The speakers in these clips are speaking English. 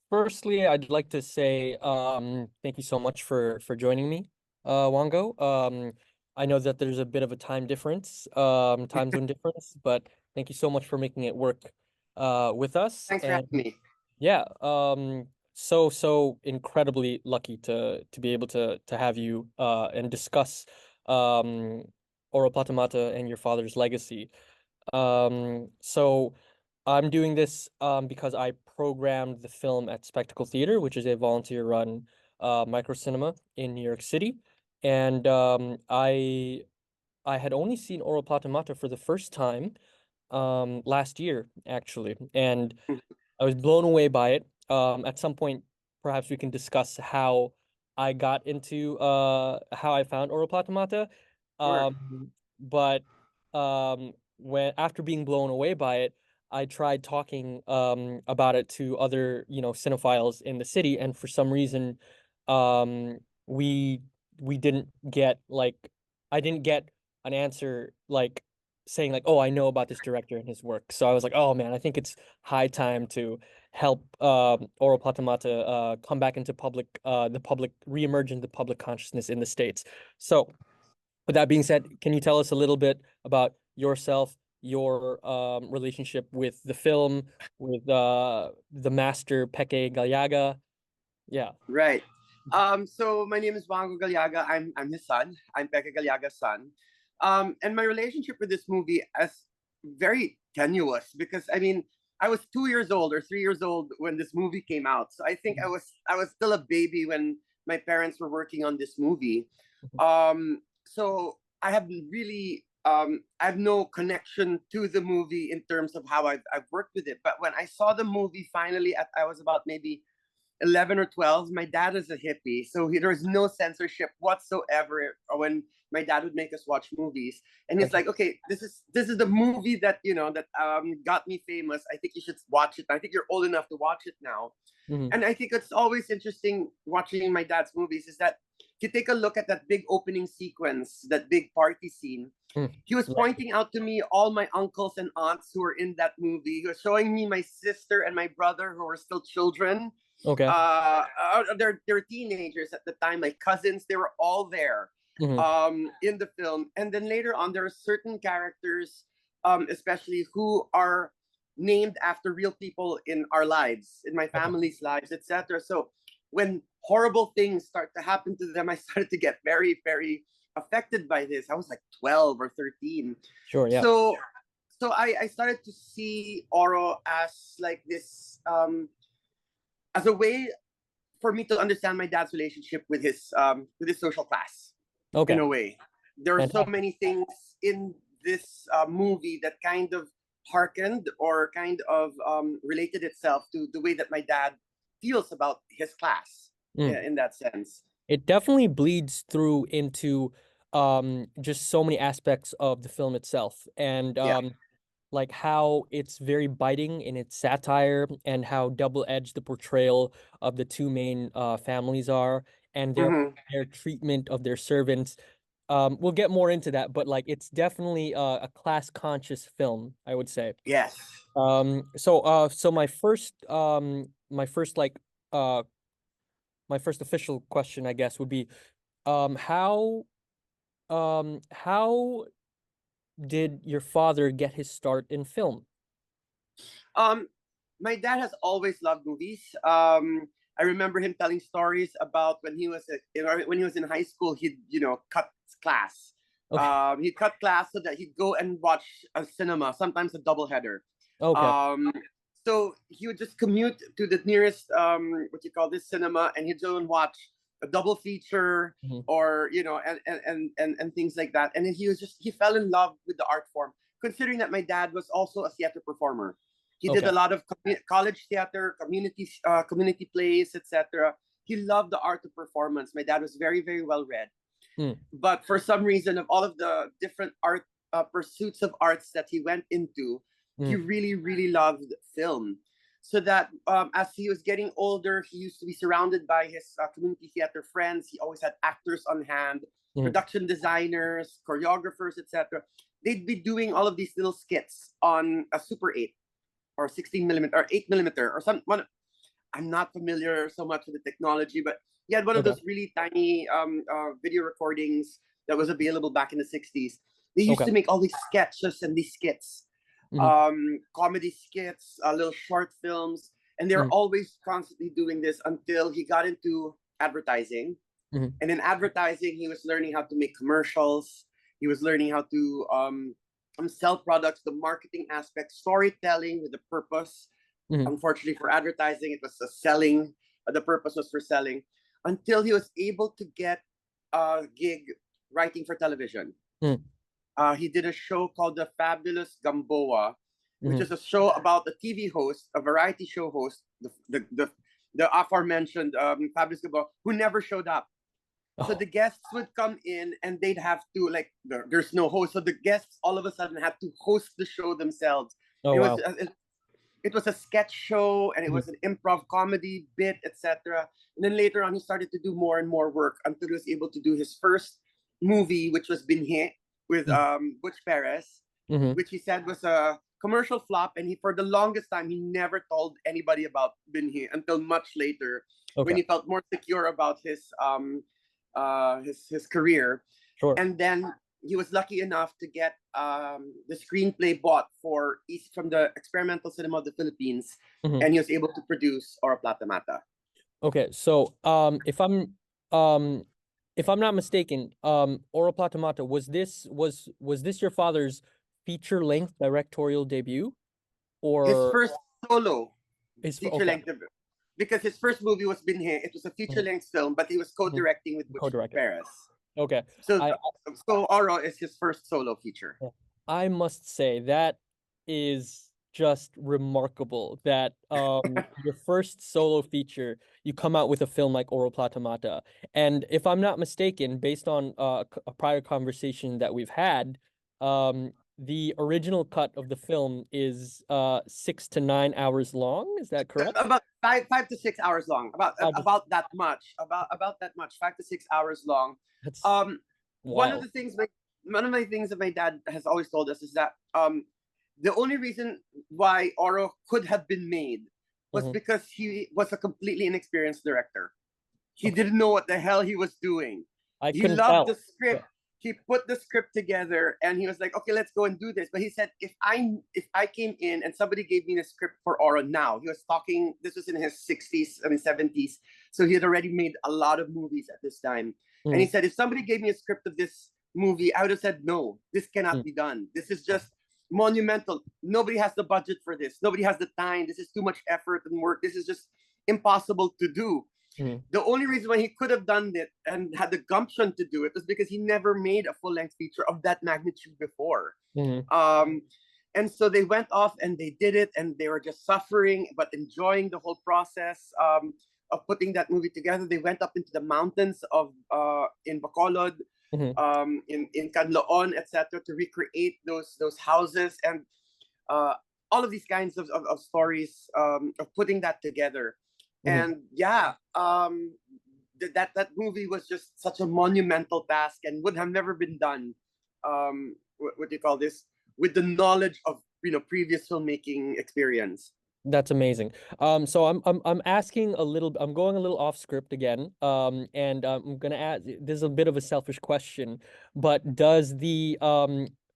Firstly, I'd like to say thank you so much for joining me, Wanggo. I know that there's a bit of a time zone difference, but thank you so much for making it work with us. Thanks for having And me. yeah, so incredibly lucky to be able to have you and discuss um Oro Plata Mata and your father's legacy. So I'm doing this because I programmed the film at Spectacle Theater, which is a volunteer-run micro cinema in New York City. And I had only seen Oro Plata Mata for the first time last year, actually, and I was blown away by it. At some point, perhaps we can discuss how I got into how I found Oro Plata Mata. Sure. But when after being blown away by it, I tried talking about it to other, cinephiles in the city, and for some reason, um we we didn't get like I didn't get an answer like saying like, "Oh, I know about this director and his work." So I was like, "Oh man, I think it's high time to help Oro Plata Mata come back into the public reemerge into public consciousness in the States." So with that being said, can you tell us a little bit about yourself, your relationship with the film, with the master Peque Gallaga? Yeah. Right. So my name is Wanggo Gallaga. I'm his son. I'm Peque Gallaga's son. And my relationship with this movie is very tenuous because I was 2 years old or 3 years old when this movie came out. So I think I was still a baby when my parents were working on this movie. So I have no connection to the movie in terms of how I've worked with it. But when I saw the movie finally, I was about maybe 11 or 12. My dad is a hippie, so there was no censorship whatsoever when my dad would make us watch movies. And he's Okay. like, okay, this is the movie that got me famous. I think you should watch it. I think you're old enough to watch it now. Mhm. And I think it's always interesting watching my dad's movies is that if you take a look at that big opening sequence, that big party scene, Mm. he was Right. pointing out to me all my uncles and aunts who were in that movie. He was showing me my sister and my brother who were still children. Okay. They're teenagers at the time. My cousins, they were all there Mhm. in the film. And then later on, there are certain characters, especially who are named after real people in our lives, in my Okay. family's lives, etc. So when horrible things start to happen to them, I started to get very, very affected by this. I was like 12 or 13. Sure. Yeah. So I started to see Oro as like this as a way for me to understand my dad's relationship with his social class in Okay. a way. There are so Fantastic. many things in this movie that kind of hearkened or kind of related itself to the way that my dad feels about his class Mm. in that sense. It definitely bleeds through into just so many aspects of the film itself. And Yeah. like how it's very biting in its satire and how double-edged the portrayal of the two main families are and Mm-hmm. their treatment of their servants. We'll get more into that, but like it's definitely a class conscious film, I would say. Yes. So my first uh my first official question, I guess, would be um how how did your father get his start in film? Um, my dad has always loved movies. I remember him telling stories about when he was in high school. He'd cut class. Okay. He'd cut class so that he'd go and watch a cinema, sometimes a double header. Okay. Um, so he would just commute to the nearest what you call this cinema, and he'd go and watch a double feature Mhm. or and things like that. And then he fell in love with the art form, considering that my dad was also a theater performer. He did Okay. a lot of college theater, community plays, etc. He loved the art of performance. My dad was very, very well read, Mm, but for some reason, of all of the different art pursuits of arts that he went into, he mm, really, really loved film. So that as he was getting older, he used to be surrounded by his community theater friends. He always had actors on hand, mm. production designers, choreographers, etc. They'd be doing all of these little skits on a Super 8 or 16 millimeter or 8 millimeter or some one. I'm not familiar so much with the technology, but he had one of Okay. those really tiny video recordings that was available back in the 60s. They used Okay. to make all these sketches and these skits, Hmm. comedy skits, little short films, and they're Hmm. always constantly doing this until he got into advertising. Hmm. And in advertising, he was learning how to make commercials. He was learning how to sell products, the marketing aspect, storytelling with the purpose. Hmm. Unfortunately, for advertising, it was a selling. The purpose was for selling. Until he was able to get a gig writing for television. Hmm. He did a show called The Fabulous Gamboa, which Hmm. is a show about a TV host, a variety show host, the aforementioned Fabulous Gamboa, who never showed up. So Oh. the guests would come in and they'd have to like there's no host, so the guests all of a sudden had to host the show themselves. Oh It was wow. it was a sketch show and it Hmm. was an improv comedy bit, etc. And then later on, he started to do more and more work until he was able to do his first movie, which was Binhe with Butch Perez, Hmm. which he said was a commercial flop. And he, for the longest time, he never told anybody about Binhe until much later, when Okay. he felt more secure about his career. Sure. And then he was lucky enough to get the screenplay bought for East from the Experimental Cinema of the Philippines, Hmm. and he was able to produce Oro Plata Mata. Okay. So, um, if I'm not mistaken, Oro Plata Mata, was this your father's feature-length directorial debut, His or first solo feature okay. length, because his first movie was Binhe. It was a feature Hmm. length film, but he was Hmm. co-directing with Butch Co-directed. Perez. Okay. So, I so Oro is his first solo feature. Yeah. I must say that is just remarkable that your first solo feature, you come out with a film like Oro Plata Mata. And if I'm not mistaken, based on a prior conversation that we've had, the original cut of the film is 6 to 9 hours long. Is that correct? About 5 to 6 hours long. Five to- About that much. About that much. 5 to 6 hours long. That's Um, one of wild. the things my one of my things that my dad has always told us is that the only reason why Oro could have been made was Hmm. because he was a completely inexperienced director. He Okay. didn't know what the hell he was doing. I He couldn't loved the tell. script. Yeah. He put the script together and he was like, okay, let's go and do this. But he said, if I came in and somebody gave me the script for Oro now, he was talking, this was in his 60s, I mean 70s. So he had already made a lot of movies at this time. And he Mhm. said, if somebody gave me a script of this movie, I would have said, no, this cannot Mhm. be done. This is just monumental. Nobody has the budget for this. Nobody has the time. This is too much effort and work. This is just impossible to do. Mhm. The only reason why he could have done it and had the gumption to do it was because he never made a full length feature of that magnitude before. Mhm. Um, and so they went off and they did it, and they were just suffering but enjoying the whole process of putting that movie together. They went up into the mountains of in Bacolod, Mhm. in Canloon, etc., to recreate those houses and uh, all of these kinds of stories of putting that together. Mhm. And yeah, that movie was just such a monumental task and would have never been done. What do you call this? With the knowledge of previous filmmaking experience. That's amazing. So I'm asking a little. I'm going a little off script again. And I'm gonna ask. This is a bit of a selfish question, but does the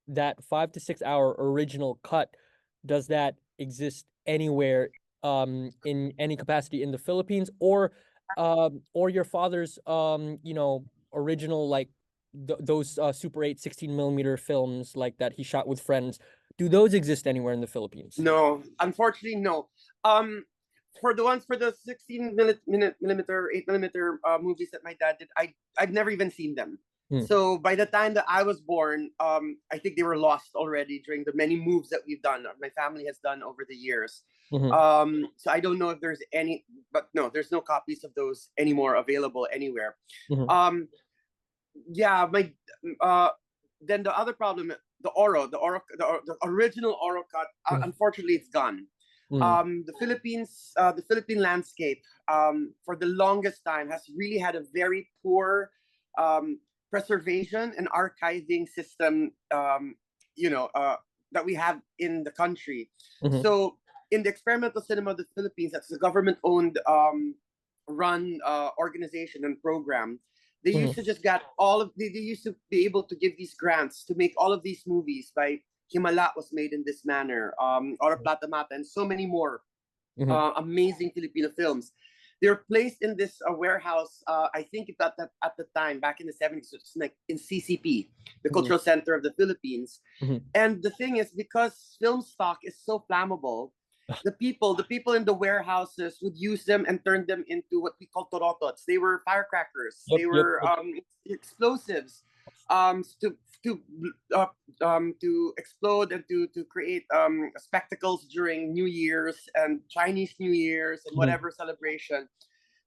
that 5 to 6 hour original cut, does that exist anywhere in any capacity in the Philippines, or your father's original, like those Super 8 16 millimeter films like that he shot with friends? Do those exist anywhere in the Philippines? No, unfortunately, no. Um, for the ones for the 16 millimeter, 8 millimeter movies that my dad did, I've never even seen them. Hmm. So by the time that I was born, I think they were lost already during the many moves that we've done. My family has done over the years. Hmm. So I don't know if there's any, but no, there's no copies of those anymore available anywhere. Hmm. Um, yeah, my uh, then the other problem, the original Oro cut, Hmm. unfortunately, it's gone. Hmm. The Philippine landscape, for the longest time, has really had a very poor um, preservation and archiving system. You know, that we have in the country. Hmm. So in the Experimental Cinema of the Philippines, that's a government-owned run organization and program. They used to just get they used to be able to give these grants to make all of these movies. By Himala was made in this manner, Oro Plata Mata, and so many more Mm-hmm. amazing Filipino films. They're placed in this warehouse. I think at the time back in the 70s, it's like in CCP, the Mm-hmm. Cultural Center of the Philippines. Mm-hmm. And the thing is, because film stock is so flammable, the people in the warehouses would use them and turn them into what we call torotots. They were firecrackers. Yep. They Yep. were Yep. explosives, um, to to uh, to explode and to create spectacles during New Year's and Chinese New Year's and Mm-hmm. whatever celebration.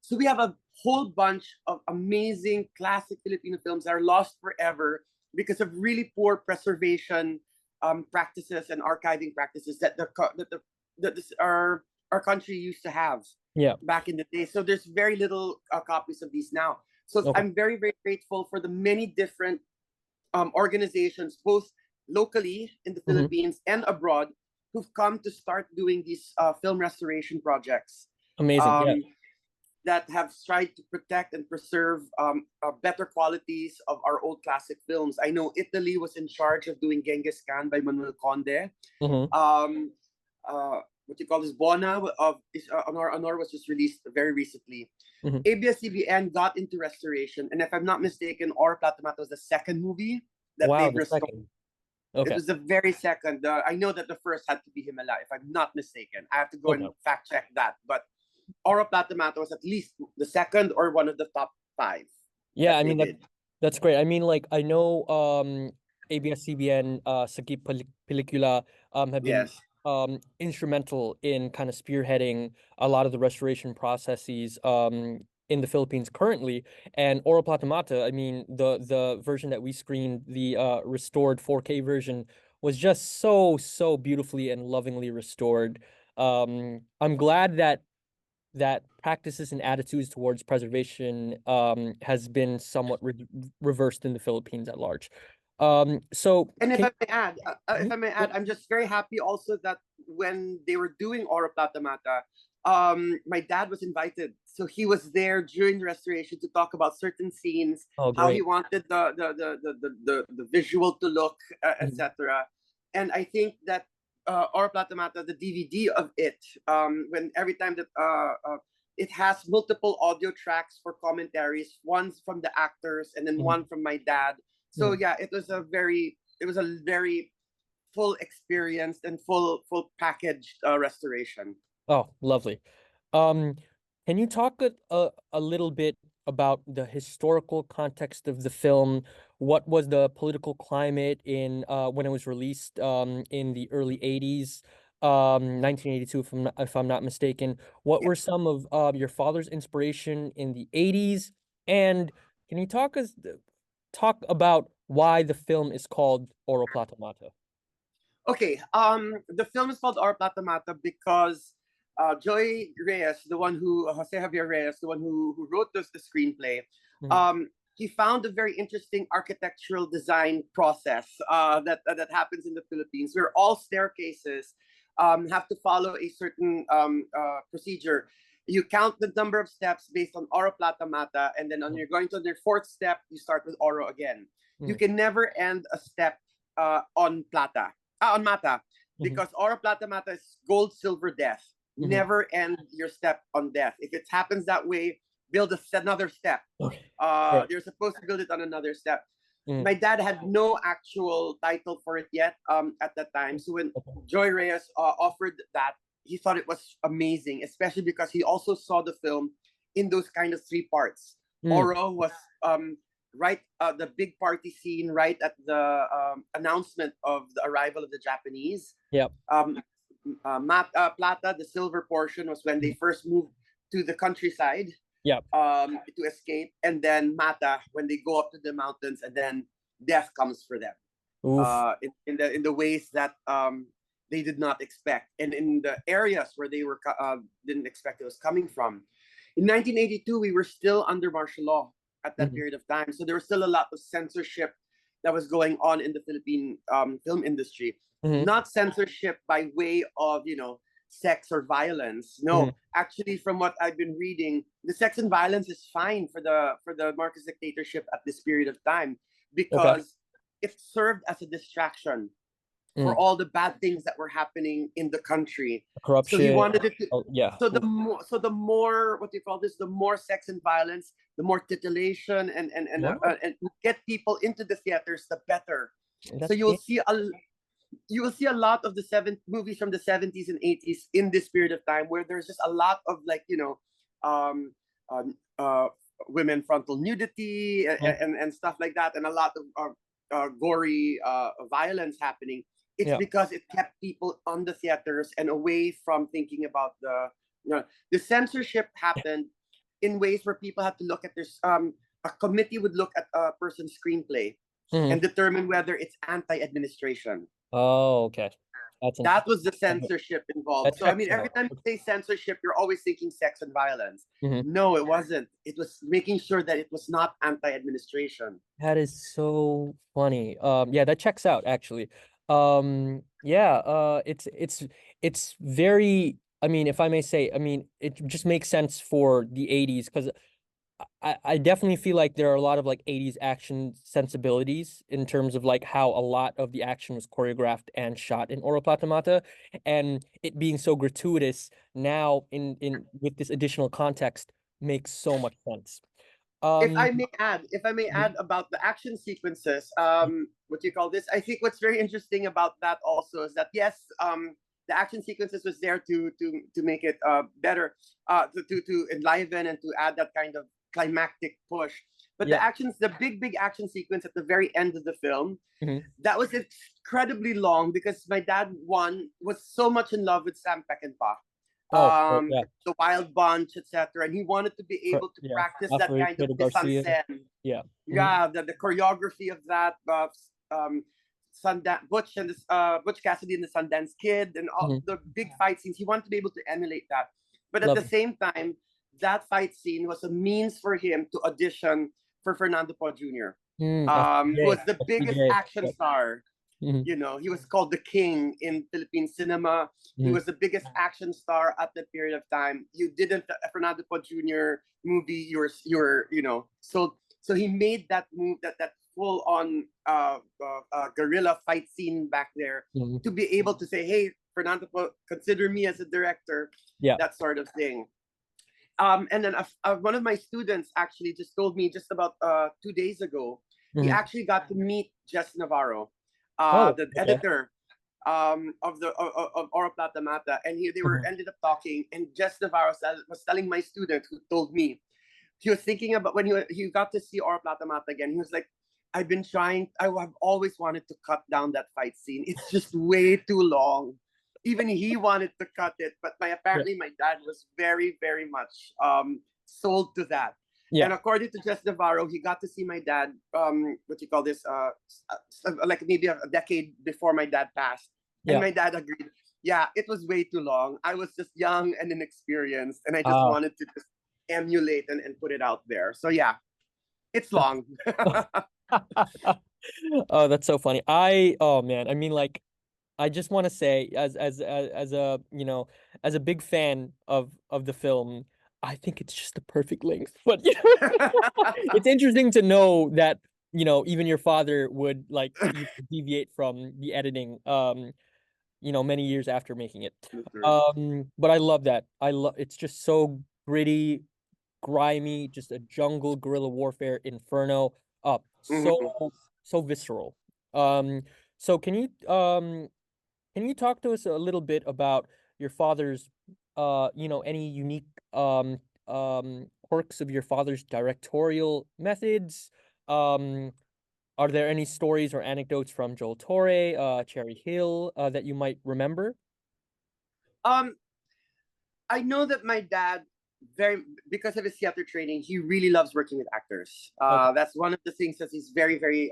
So we have a whole bunch of amazing classic Filipino films that are lost forever because of really poor preservation practices and archiving practices that our country used to have Yeah. back in the day. So there's very little copies of these now. So Okay. I'm very, very grateful for the many different organizations, both locally in the Mm-hmm. Philippines and abroad, who've come to start doing these film restoration projects. Amazing. Yeah. Um, that have tried to protect and preserve better qualities of our old classic films. I know Italy was in charge of doing Genghis Khan by Manuel Conde. Mm-hmm. Um, what you call this? Bona of Honor was just released very recently. Mm-hmm. ABS-CBN got into restoration, and if I'm not mistaken, Oro Plata Mata was the second movie that Wow. they've The restored. second. It Okay. was the very second. I know that the first had to be Himala, if I'm not mistaken. I have to go Okay. and fact check that, but Oro Plata Mata was at least the second or one of the top five Yeah. that I they mean did. that's great. I mean, like I know ABS-CBN Sakip Pelikula have been Yes. instrumental in kind of spearheading a lot of the restoration processes in the Philippines currently. And Oro Plata Mata, I mean, the version that we screened, the restored 4K version, was just so beautifully and lovingly restored. I'm glad that practices and attitudes towards preservation has been somewhat reversed in the Philippines at large. So And can if Mhm. I may Yeah. add, I'm just very happy also that when they were doing Oro Plata Mata, my dad was invited, so he was there during the restoration to talk about certain scenes, Oh, how he great. wanted the visual to look, Mhm. etc. And I think that Oro Plata Mata, the DVD of it, when every time that it has multiple audio tracks for commentaries, one from the actors and then one Mhm. from my dad. So Mhm. yeah, it was a very full experience and full packaged restoration. Oh, lovely. Um, can you talk a little bit about the historical context of the film? What was the political climate in when it was released in the early 80s, 1982 if I'm not mistaken. What Yeah. were some of your father's inspiration in the 80s? And can you talk about why the film is called Oro Plata Mata? Okay. The film is called Oro Plata Mata because Joy Reyes, the one who Jose Javier Reyes, the one who wrote the screenplay, Mhm. um, he found a very interesting architectural design process that happens in the Philippines, where all staircases have to follow a certain procedure. You count the number of steps based on Oro Plata Mata, and then when you're going to the fourth step, you start with Oro again. You Mhm. can never end a step on Plata on Mata, Mhm. because Oro Plata Mata is gold, silver, death. Mhm. Never end your step on death. If it happens that way, build another step. Okay. Right. You're supposed to build it on another step. Mhm. My dad had no actual title for it yet at that time. So when Okay. Joy Reyes offered that, he thought it was amazing, especially because he also saw the film in those kind of three parts. Mm. Oro was right the big party scene right at the announcement of the arrival of the Japanese. Yep. Um, Plata, the silver portion, was when they Mhm. first moved to the countryside Yep. to escape, and then Mata when they go up to the mountains, and then death comes for them Oof. in the ways that they did not expect, and in the areas where they were didn't expect it was coming from. In 1982, we were still under martial law at that Mhm. period of time, so there was still a lot of censorship that was going on in the Philippine film industry. Mhm. Not censorship by way of sex or violence. Hmm. No, actually, from what I've been reading, the sex and violence is fine for the Marcos dictatorship at this period of time Okay. because it served as a distraction for Mm. all the bad things that were happening in the country. So he Corruption. wanted it to. Oh, yeah. So the more, what do you call this? The more sex and violence, the more titillation, Wow. and get people into the theaters, the better. So That's it. you will see a lot of the movies from the 70s and 80s in this period of time where there's just a lot of, like, um, um uh, women frontal nudity Mm. and stuff like that, and a lot of gory violence happening. It's Yeah. because it kept people on the theaters and away from thinking about the censorship happened in ways where people had to look at this. A committee would look at a person's screenplay Hmm. and determine whether it's anti-administration. Oh, okay. That was the That censorship involved. that So I checks mean, every out. time you say censorship, you're always thinking sex and violence. Mhm. No, it wasn't. It was making sure that it was not anti-administration. That is so funny. Yeah, that checks out actually. Yeah, it's very, I mean, if I may say, I mean, it just makes sense for the 80s because I definitely feel like there are a lot of like 80s action sensibilities in terms of like how a lot of the action was choreographed and shot in Oro Plata Mata, and it being so gratuitous now in with this additional context makes so much sense. If Um, I may add, mhm. about the action sequences, what do you call this? I think what's very interesting about that also is that yes, the action sequences was there to make it better, to enliven and to add that kind of climactic push. But Yeah. the big action sequence at the very end of the film, Mhm. that was incredibly long because my dad was so much in love with Sam Peckinpah, Oh, yeah. the Wild Bunch, etc. And he wanted to be able to Yeah. practice that kind of Alfredo mise en Garcia. scène. Yeah. Mhm. Yeah, the choreography of that, Sundance Butch Cassidy and the Sundance Kid, and all Mhm. the big fight scenes. He wanted to be able to emulate that, but at the Love. same time, that fight scene was a means for him to audition for Fernando Poe Jr., who FPJ. was the biggest FPJ. action Yep. star. Mhm. He was called the king in Philippine cinema. He Mhm. was the biggest action star at that period of time. You didn't Fernando Po Jr. movie. You were so he made that move, that full on guerrilla fight scene back there, Mhm. to be able to say, hey, Fernando Po, consider me as a director, Yeah. that sort of thing. And then one of my students actually just told me just about 2 days ago, he Mhm. actually got to meet Jess Navarro, Oh, the okay. editor of Oro Plata Mata, and they were Mhm. ended up talking. And Jess Navarro was telling my student, who told me he was thinking about when he got to see Oro Plata Mata again. He was like, I've been trying. I have always wanted to cut down that fight scene. It's just way too long. Even he wanted to cut it, but Yeah. apparently my dad was very, very much sold to that. Yeah. And according to Jess Navarro, he got to see my dad. What you call this? Like maybe a decade before my dad passed, and Yeah. my dad agreed. Yeah, it was way too long. I was just young and inexperienced, and I just Ah. wanted to just emulate and put it out there. So yeah, it's long. Oh, that's so funny. Oh man, I mean, like, I just want to say, as a, as a big fan of the film, I think it's just the perfect length. But it's interesting to know that, even your father would like deviate from the editing, many years after making it. But I love that. It's just so gritty, grimy, just a jungle guerrilla warfare inferno. Mhm. So visceral. Um, so can you talk to us a little bit about your father's, any unique quirks of your father's directorial methods? Um, are there any stories or anecdotes from Joel Torre, Cherry Hill, that you might remember? um, I know that my dad, very because of his theater training, he really loves working with actors. Okay. That's one of the things that he's very, very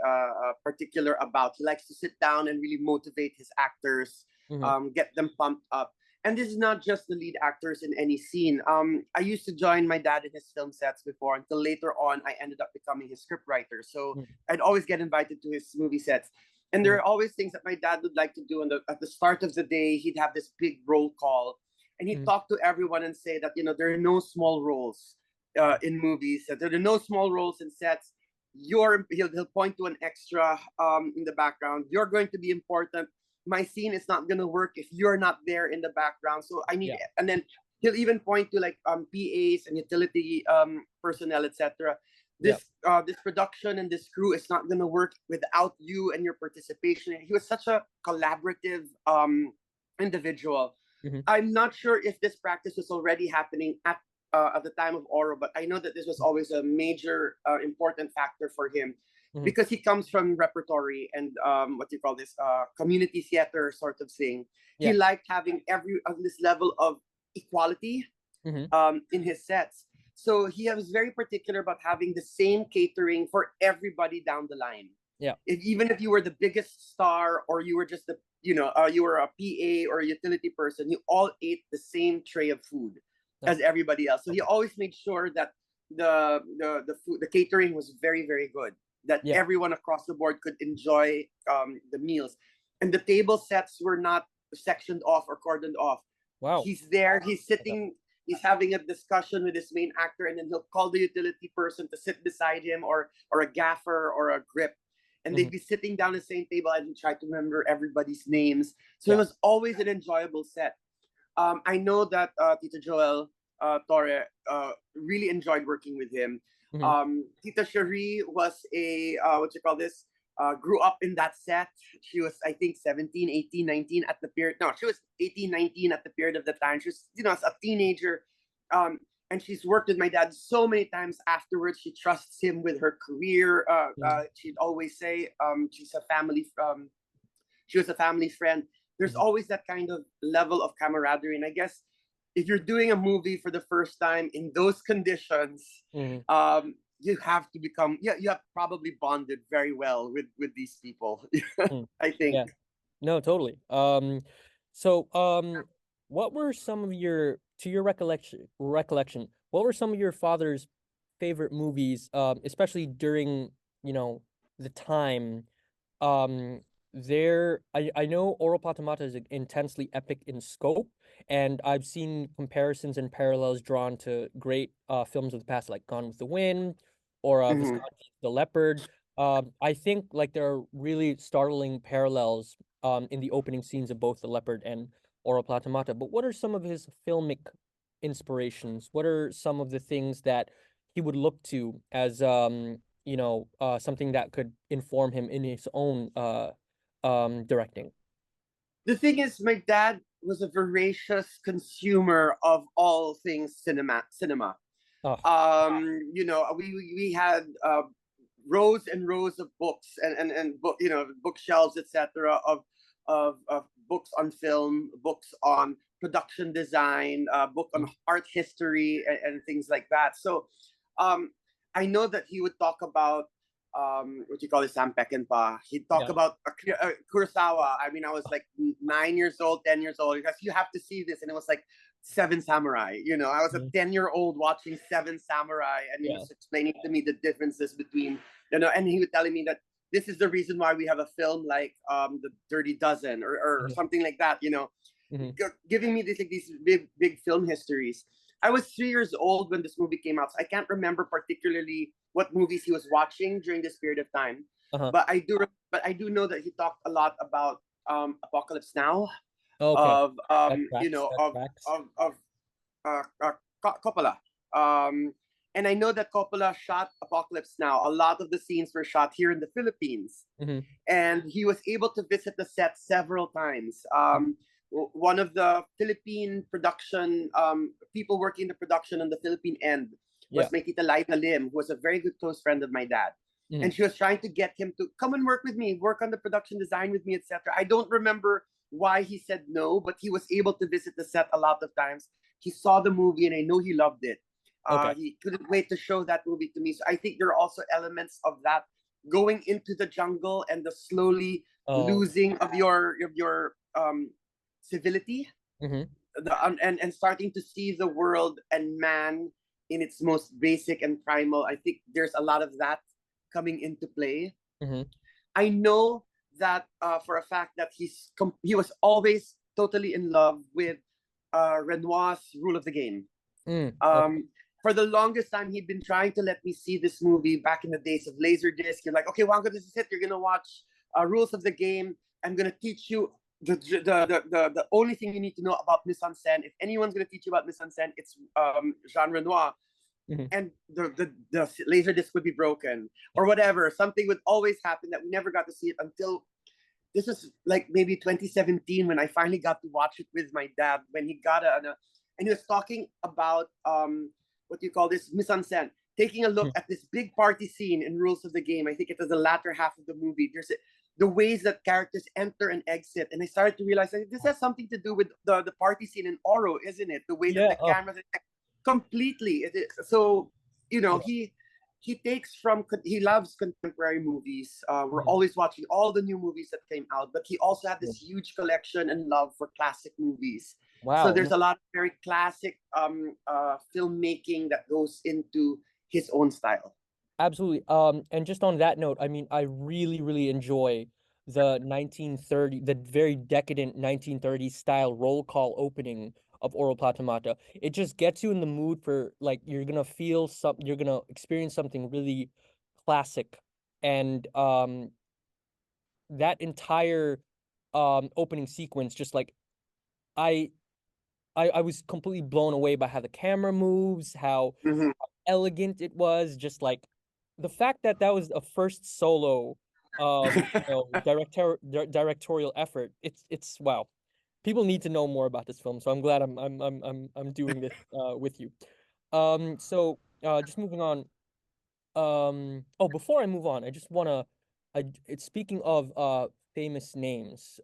particular about. He likes to sit down and really motivate his actors, Hmm. get them pumped up. And this is not just the lead actors in any scene. I used to join my dad in his film sets before, until later on I ended up becoming his scriptwriter. So I'd always get invited to his movie sets. And there Hmm. are always things that my dad would like to do. And at the start of the day, he'd have this big roll call, and he Mhm. talked to everyone and say that, there are no small roles in movies, that there are no small roles in sets. He'll point to an extra in the background. You're going to be important. My scene is not going to work if you're not there in the background. So I need, Yeah. and then he'll even point to like PAs and utility personnel, etc. Yeah. This production and this crew is not going to work without you and your participation. He was such a collaborative individual. Mhm. I'm not sure if this practice was already happening at the time of Oro, but I know that this was always a major important factor for him Mhm. because he comes from repertory and what do you call this community theater sort of thing. He Yeah. liked having every this level of equality Mhm. in his sets. So he was very particular about having the same catering for everybody down the line. Yeah. Even if you were the biggest star or you were just you were a PA or a utility person, you all ate the same tray of food No. as everybody else. So he Okay. always made sure that the food, the catering was very very good. That Yeah. everyone across the board could enjoy the meals, and the table sets were not sectioned off or cordoned off. Wow. He's there. He's Okay. sitting. He's having a discussion with his main actor, and then he'll call the utility person to sit beside him, or a gaffer or a grip, and they'd Mhm. be sitting down at the same table and try to remember everybody's names. So it Yeah. was always an enjoyable set. I know that Tita Joel Torre really enjoyed working with him. Mhm. Tita Cherie was a what you call this? Grew up in that set. She was, I think, 17, 18, 19 at the period. No, she was 18, 19 at the period of the time. She was, as a teenager. Um, and she's worked with my dad so many times afterwards. She trusts him with her career. Mhm. She'd always say she was a family friend. There's Mhm. always that kind of level of camaraderie. And I guess if you're doing a movie for the first time in those conditions, Mhm. you have to become, yeah, you have probably bonded very well with these people. Mhm. I think. Yeah. No, totally. So, what were some of your, to your recollection, what were some of your father's favorite movies, especially during, you know, the time, um, I know Oro Plata Mata is intensely epic in scope, and I've seen comparisons and parallels drawn to great films of the past, like Gone with the Wind or Mhm. Visconti the Leopard. I think like there are really startling parallels in the opening scenes of both The Leopard and Oro Plata Mata. But what are some of his filmic inspirations? What are some of the things that he would look to as something that could inform him in his own directing? The thing is, my dad was a voracious consumer of all things cinema. Oh, We had rows and rows of books and book, bookshelves, etc. Of books on film, books on production design, book on mm, art history, and things like that. So um, I know that he would talk about what you call it, Sam Peckinpah. He'd talk yeah. about Kurosawa. I mean, I was like 9 years old, 10 years old, because you have to see this, and it was like Seven Samurai. I was a Mhm. 10-year-old watching Seven Samurai, and he Yeah. was explaining to me the differences between, and he was telling me that this is the reason why we have a film like the Dirty Dozen or Mhm. something like that. Mhm. Giving me these big film histories. I was 3 years old when this movie came out, so I can't remember particularly what movies he was watching during this period of time. Uh-huh. But I do know that he talked a lot about Apocalypse Now, Okay. of That tracks. That tracks. of Coppola. Um, and I know that Coppola shot Apocalypse Now. A lot of the scenes were shot here in the Philippines, Hmm. and he was able to visit the set several times. One of the Philippine production people working the production on the Philippine end Yeah. was my tita Liza Lim, who was a very good close friend of my dad. Hmm. And she was trying to get him to come and work with me, work on the production design with me, etc. I don't remember why he said no, but he was able to visit the set a lot of times. He saw the movie, and I know he loved it. Okay. He couldn't wait to show that movie to me. So I think there are also elements of that going into the jungle and the slowly Oh. losing of your civility, Hmm. and starting to see the world and man in its most basic and primal. I think there's a lot of that coming into play. Hmm. I know that for a fact that he was always totally in love with Renoir's Rule of the Game. Okay. For the longest time, he'd been trying to let me see this movie back in the days of Laserdisc. You're like, okay, Wanggo, this is it. You're gonna watch Rules of the Game. I'm gonna teach you the only thing you need to know about mise en scène. If anyone's gonna teach you about mise en scène, it's Jean Renoir. Mhm. And the laser disc would be broken or whatever. Something would always happen that we never got to see it until this was like maybe 2017 when I finally got to watch it with my dad when he got and he was talking about what do you call this mise en scène, taking a look Mhm. at this big party scene in Rules of the Game. I think it was the latter half of the movie. The ways that characters enter and exit, and I started to realize that this has something to do with the party scene in Oro, isn't it? The way that Yeah. the cameras completely. So Yeah. he takes from he loves contemporary movies. We're Mhm. always watching all the new movies that came out, but he also had Yeah. this huge collection and love for classic movies. So Wow. there's a lot of very classic filmmaking that goes into his own style. Absolutely. And just on that note, I mean, I really, really enjoy the very decadent 1930s style roll call opening of Oro Plata Mata. It just gets you in the mood for like you're gonna experience something really classic. And that entire opening sequence, just like I I was completely blown away by how the camera moves, how Mm-hmm. elegant it was, just like the fact that that was a first solo directorial effort. It's wow. People need to know more about this film, so I'm glad I'm doing this with you. Just moving on. Oh, before I move on, I just wanna it's speaking of famous names.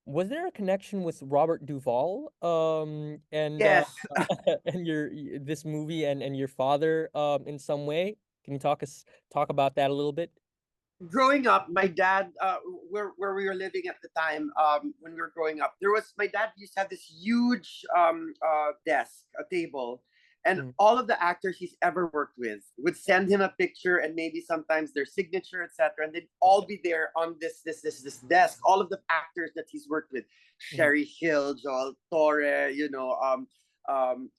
Was there a connection with Robert Duvall and Yes. and this movie and your father in some way? Can you talk about that a little bit? Growing up, my dad, where we were living at the time, when we were growing up, there was my dad used to have this huge desk, a table, and Mm, all of the actors he's ever worked with would send him a picture and maybe sometimes their signature, etc. And they'd all okay. be there on this desk. All of the actors that he's worked with, Mhm, Sherry Hill, Joel Torre, um,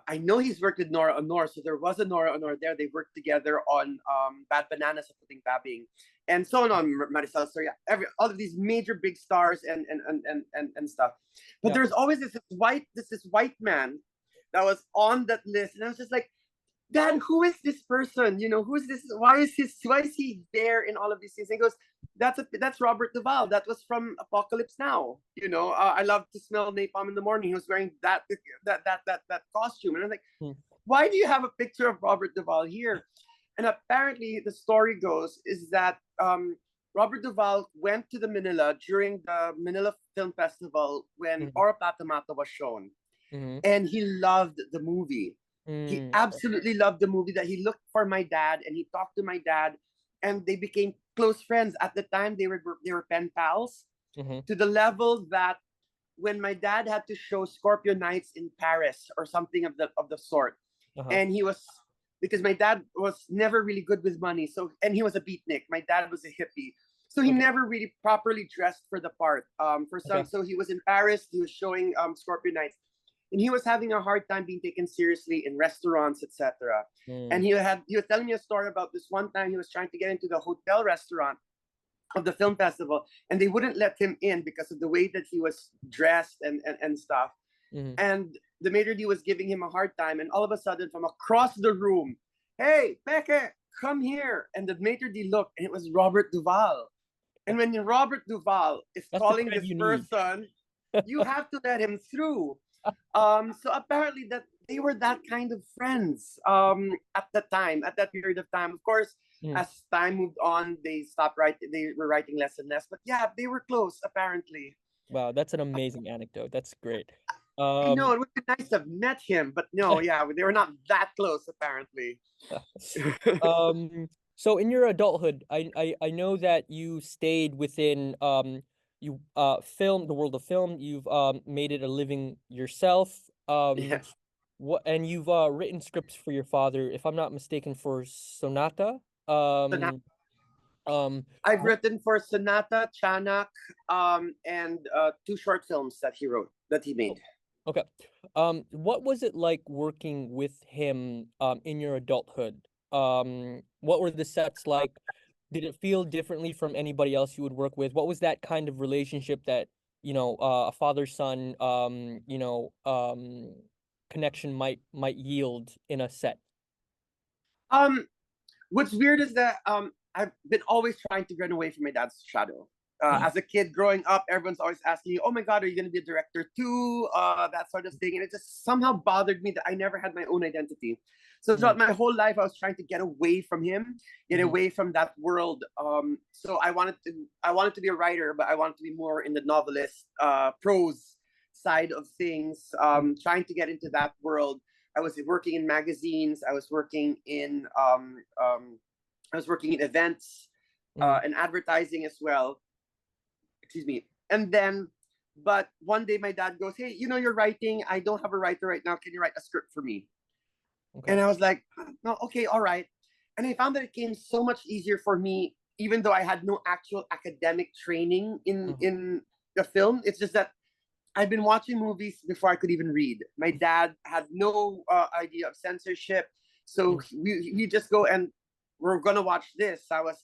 I know he's worked with Nora Honor, so there was a Nora Honor there. They worked together on Bad Bananas, Puting Tabing, and so on. Maricel Soria, all of these major big stars and stuff. But yeah. there's always this white man that was on that list, and I was just like, Dad, who is this person? Who is this? Why is he there in all of these things? And he goes, that's Robert Duvall. That was from Apocalypse Now. I love to smell napalm in the morning. He was wearing that costume, and I'm like, Mm, why do you have a picture of Robert Duvall here? And apparently, the story goes is that Robert Duvall went to the Manila during the Manila Film Festival when mhm, Oro Plata Mata was shown, mhm, and he loved the movie. He okay. absolutely loved the movie. That he looked for my dad and he talked to my dad, and they became close friends. At the time, they were pen pals Mhm, to the level that when my dad had to show Scorpio Nights in Paris or something of the sort, uh-huh. and he was because my dad was never really good with money, and he was a beatnik. My dad was a hippie, so he Okay. never really properly dressed for the part. Okay. So he was in Paris. He was showing Scorpio Nights, and he was having a hard time being taken seriously in restaurants, etc. And Mm, he was telling me a story about this one time he was trying to get into the hotel restaurant of the film festival, and they wouldn't let him in because of the way that he was dressed and stuff. mhm. And the maitre d' was giving him a hard time, and all of a sudden, from across the room, "Hey, Peque, come here!" And the maitre d' looked, and it was Robert Duvall. And when Robert Duvall is That's the calling cred this you need. person, you have to let him through. So apparently that they were that kind of friends at that period of time. Of course, Mm. as time moved on, they stopped writing. They were writing less and less. But yeah, they were close apparently. Wow, that's an amazing anecdote. That's great. I know Um, it would be nice to have met him, but no, yeah, they were not that close apparently. so in your adulthood, I know that you stayed within you film the world of film. You've made it a living yourself. Yes. And you've written scripts for your father, if I'm not mistaken, for Sonata. So now, Um, Um, I've what, written for Sonata, Chanak, and two short films that he made. okay. What was it like working with him in your adulthood? What were the sets like? Did it feel differently from anybody else you would work with? What was that kind of relationship that, a father-son, connection might yield in a set? Um, What's weird is that I've been always trying to run away from my dad's shadow. As a kid growing up, everyone's always asking me, "Oh my God, are you going to be a director too?" That sort of thing, and it just somehow bothered me that I never had my own identity. So Mm, throughout my whole life, I was trying to get away from him, get hmm away from that world. So I wanted to be a writer, but I wanted to be more in the novelist, prose side of things. Trying to get into that world. I was working in magazines. I was working in events hmm and advertising as well. Excuse me. And then, but one day my dad goes, "Hey, you're writing. I don't have a writer right now. Can you write a script for me?" Okay. And I was like, "No, okay, all right." And I found that it came so much easier for me, even though I had no actual academic training in Mhm. in the film. It's just that I've been watching movies before I could even read. My dad had no idea of censorship, so Mhm. we just go and we're gonna watch this. I was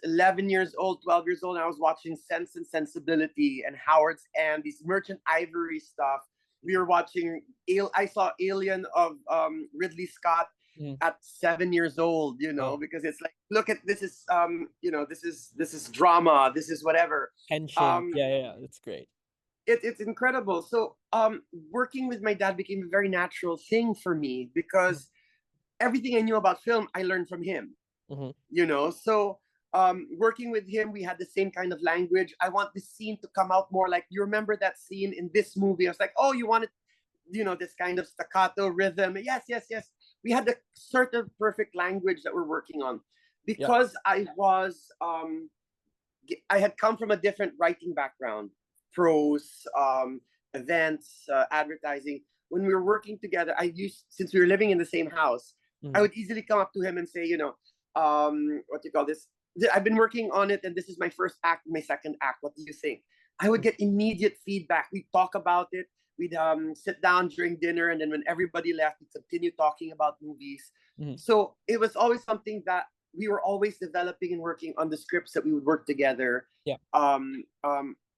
11 years old, 12 years old, and I was watching Sense and Sensibility and Howard's End, these Merchant Ivory stuff. We were watching. I saw Alien of Ridley Scott Mhm. at 7 years old. Oh, Because it's like, look at this is this is drama. This is whatever. tension. Um, Yeah, yeah, yeah. It's great. it's incredible. So working with my dad became a very natural thing for me because everything I knew about film I learned from him. Mm-hmm. So working with him, we had the same kind of language. I want this scene to come out more like, you remember that scene in this movie? I was like, oh, you wanted this kind of staccato rhythm. Yes, yes, yes. We had the sort of perfect language that we're working on Yeah. because I had come from a different writing background, prose, events, advertising. When we were working together, since we were living in the same house, I Mm-hmm. would easily come up to him and say, what do you call this? I've been working on it, and this is my first act, my second act. What do you think? I would get immediate feedback. We'd talk about it. We'd sit down during dinner, and then when everybody left, we'd continue talking about movies. Mm-hmm. So it was always something that we were always developing and working on the scripts that we would work together Yeah. on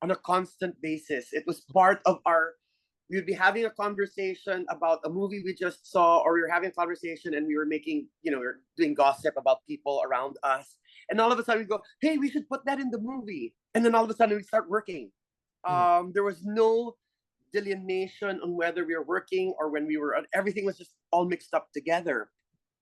a constant basis. It was part of we would be having a conversation about a movie we just saw, or we were having a conversation and we were we were doing gossip about people around us. And all of a sudden we go, hey, we should put that in the movie. And then all of a sudden we start working. Mm-hmm. There was no delineation on whether we were working or when we were, everything was just all mixed up together.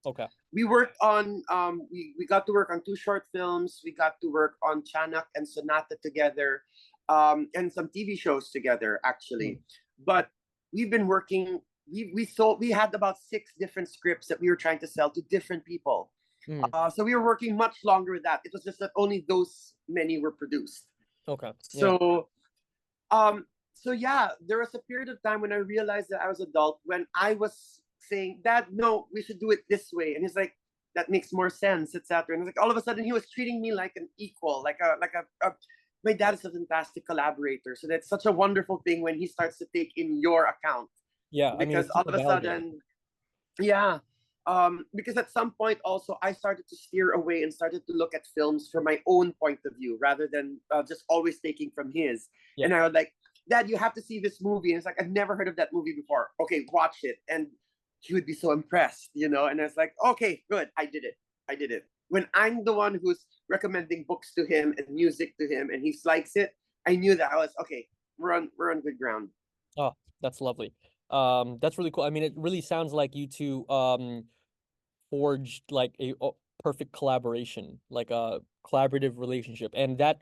Okay. We worked on we got to work on two short films. We got to work on Chanak and Sonata together, and some TV shows together Mm-hmm. actually. But we've been working. We had about 6 different scripts that we were trying to sell to different people. Mm-hmm. So we were working much longer with that. It was just that only those many were produced. Okay. Yeah. So um, so yeah, there was a period of time when I realized that I was adult when I was saying, "Dad, no, we should do it this way," and he's like, "That makes more sense," etc. And it's like all of a sudden he was treating me like an equal, like a. My dad is a fantastic collaborator, so that's such a wonderful thing when he starts to take in your account Yeah. I mean, because it's all super of a validating. sudden, yeah. Because at some point also I started to steer away and started to look at films from my own point of view rather than just always taking from his. Yeah. And I was like, Dad, you have to see this movie. And it's like, I've never heard of that movie before. Okay, watch it. And he would be so impressed. And it's like, okay, good. I did it. I did it. When I'm the one who's recommending books to him and music to him and he likes it, I knew that I was okay. We're on good ground. Oh, that's lovely. That's really cool. I mean, it really sounds like you two forged like a perfect collaboration, like a collaborative relationship, and that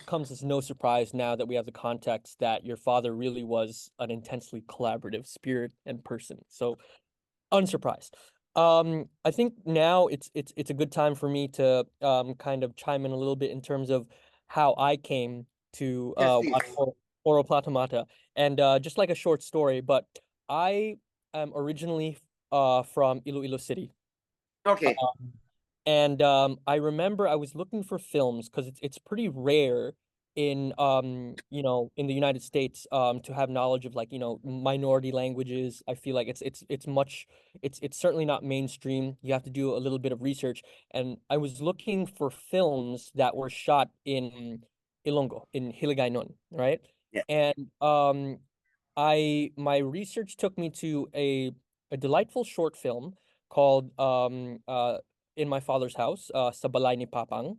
comes as no surprise now that we have the context that your father really was an intensely collaborative spirit and person. So unsurprised. I think now it's a good time for me to kind of chime in a little bit in terms of how I came to Yes, please. watch Oro Plata Mata, and just like a short story, but I am originally from Iloilo City. Okay. And I remember I was looking for films because it's pretty rare in in the United States to have knowledge of like minority languages. I feel like it's much it's certainly not mainstream. You have to do a little bit of research, and I was looking for films that were shot in Ilonggo, in Hiligaynon, right? Yeah. And I my research took me to a delightful short film called In My Father's House, Sa Balay ni Papang,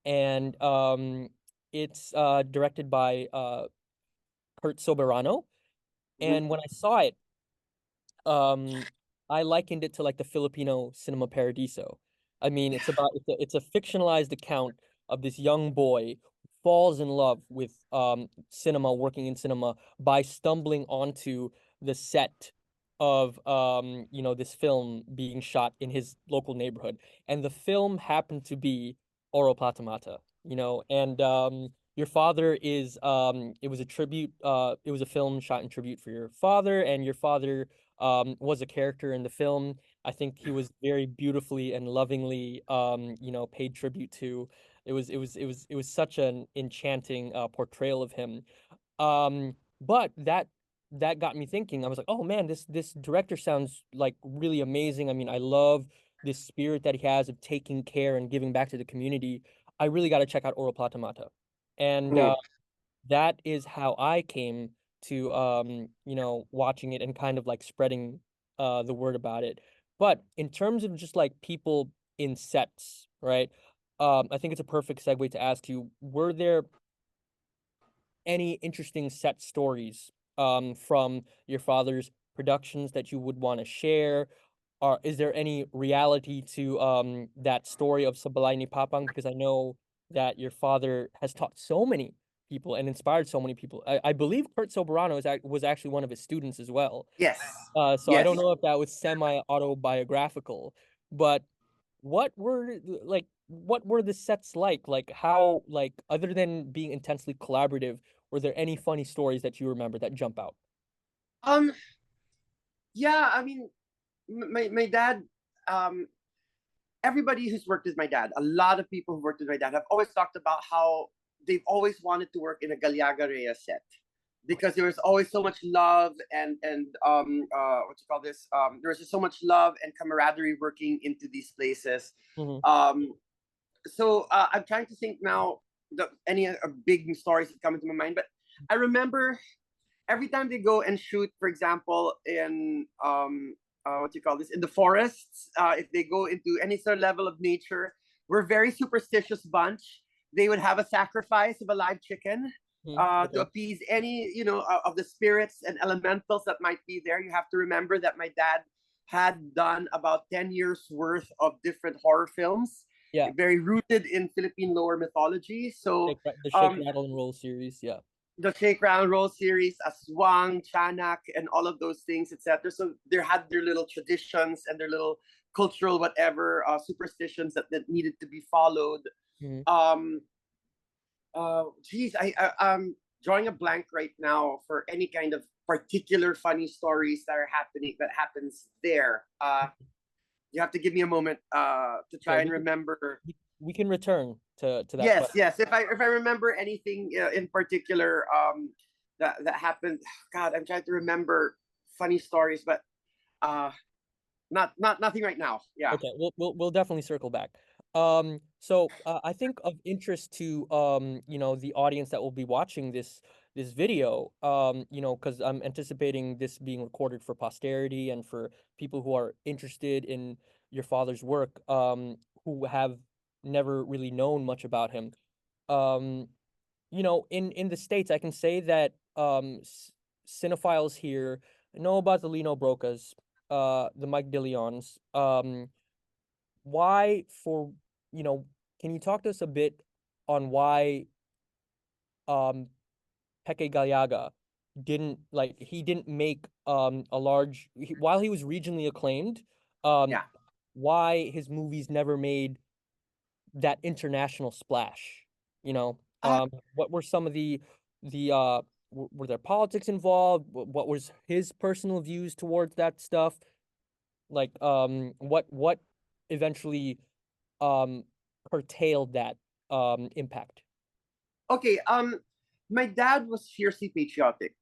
and it's directed by Kurt Soberano. Mhm. And when I saw it, um, I likened it to like the Filipino Cinema Paradiso. I mean, it's a fictionalized account of this young boy who falls in love with cinema, working in cinema by stumbling onto the set of this film being shot in his local neighborhood. And the film happened to be Oro Plata Mata, and your father is it was a tribute it was a film shot in tribute for your father, and your father was a character in the film. I think he was very beautifully and lovingly, paid tribute to. It was such an enchanting portrayal of him. But that got me thinking. I was like, oh man, this director sounds like really amazing. I mean, I love this spirit that he has of taking care and giving back to the community. I really got to check out Oro Plata Mata. And Mm. that is how I came to watching it and kind of like spreading the word about it. But in terms of just like people in sets, right? I think it's a perfect segue to ask you, were there any interesting set stories from your father's productions that you would want to share? Or is there any reality to that story of Sabalay ni Papang? Because I know that your father has taught so many people and inspired so many people. I believe Kurt Soberano was actually one of his students as well. Yes. So I Yes. don't know if that was semi-autobiographical, but what were the sets like? Like how like other than being intensely collaborative, were there any funny stories that you remember that jump out? Um. Yeah. I mean, my dad. Um. Everybody who's worked with my dad, a lot of people who worked with my dad have always talked about how they've always wanted to work in a Gallaga Reyes set because there was always so much love and what you call this there was just so much love and camaraderie working into these places. Hmm. um I'm trying to think now any big stories that come into my mind, but I remember every time they go and shoot, for example, in what do you call this, in the forests, if they go into any sort of level of nature, we're a very superstitious bunch. They would have a sacrifice of a live chicken to Okay. appease any, of the spirits and elementals that might be there. You have to remember that my dad had done about 10 years worth of different horror films, Yeah. very rooted in Philippine lower mythology. So The Shake, um, Rattle, and Roll series. Yeah. the Shake Round Roll series, Aswang, Chanak, and all of those things, etc. So they had their little traditions and their little cultural whatever superstitions that needed to be followed. Hmm. Um, geez, I'm drawing a blank right now for any kind of particular funny stories that happens there. You have to give me a moment to Okay. try and remember. We can return to that Yes, question. yes. If I remember anything in particular that happened, God, I'm trying to remember funny stories, but uh, not nothing right now. Yeah, Okay, we'll definitely circle back. So I think of interest to the audience that will be watching this video, because I'm anticipating this being recorded for posterity and for people who are interested in your father's work, who have never really known much about him. Um, in the States, I can say that cinephiles here know about the Lino Brocas, the Mike DeLeons, why for you know can you talk to us a bit on why um Peque Gallaga didn't make while he was regionally acclaimed, um yeah. why his movies never made that international splash, Uh, what were some of the were there politics involved? What was his personal views towards that stuff? Like what eventually um curtailed that impact? Okay, my dad was fiercely patriotic.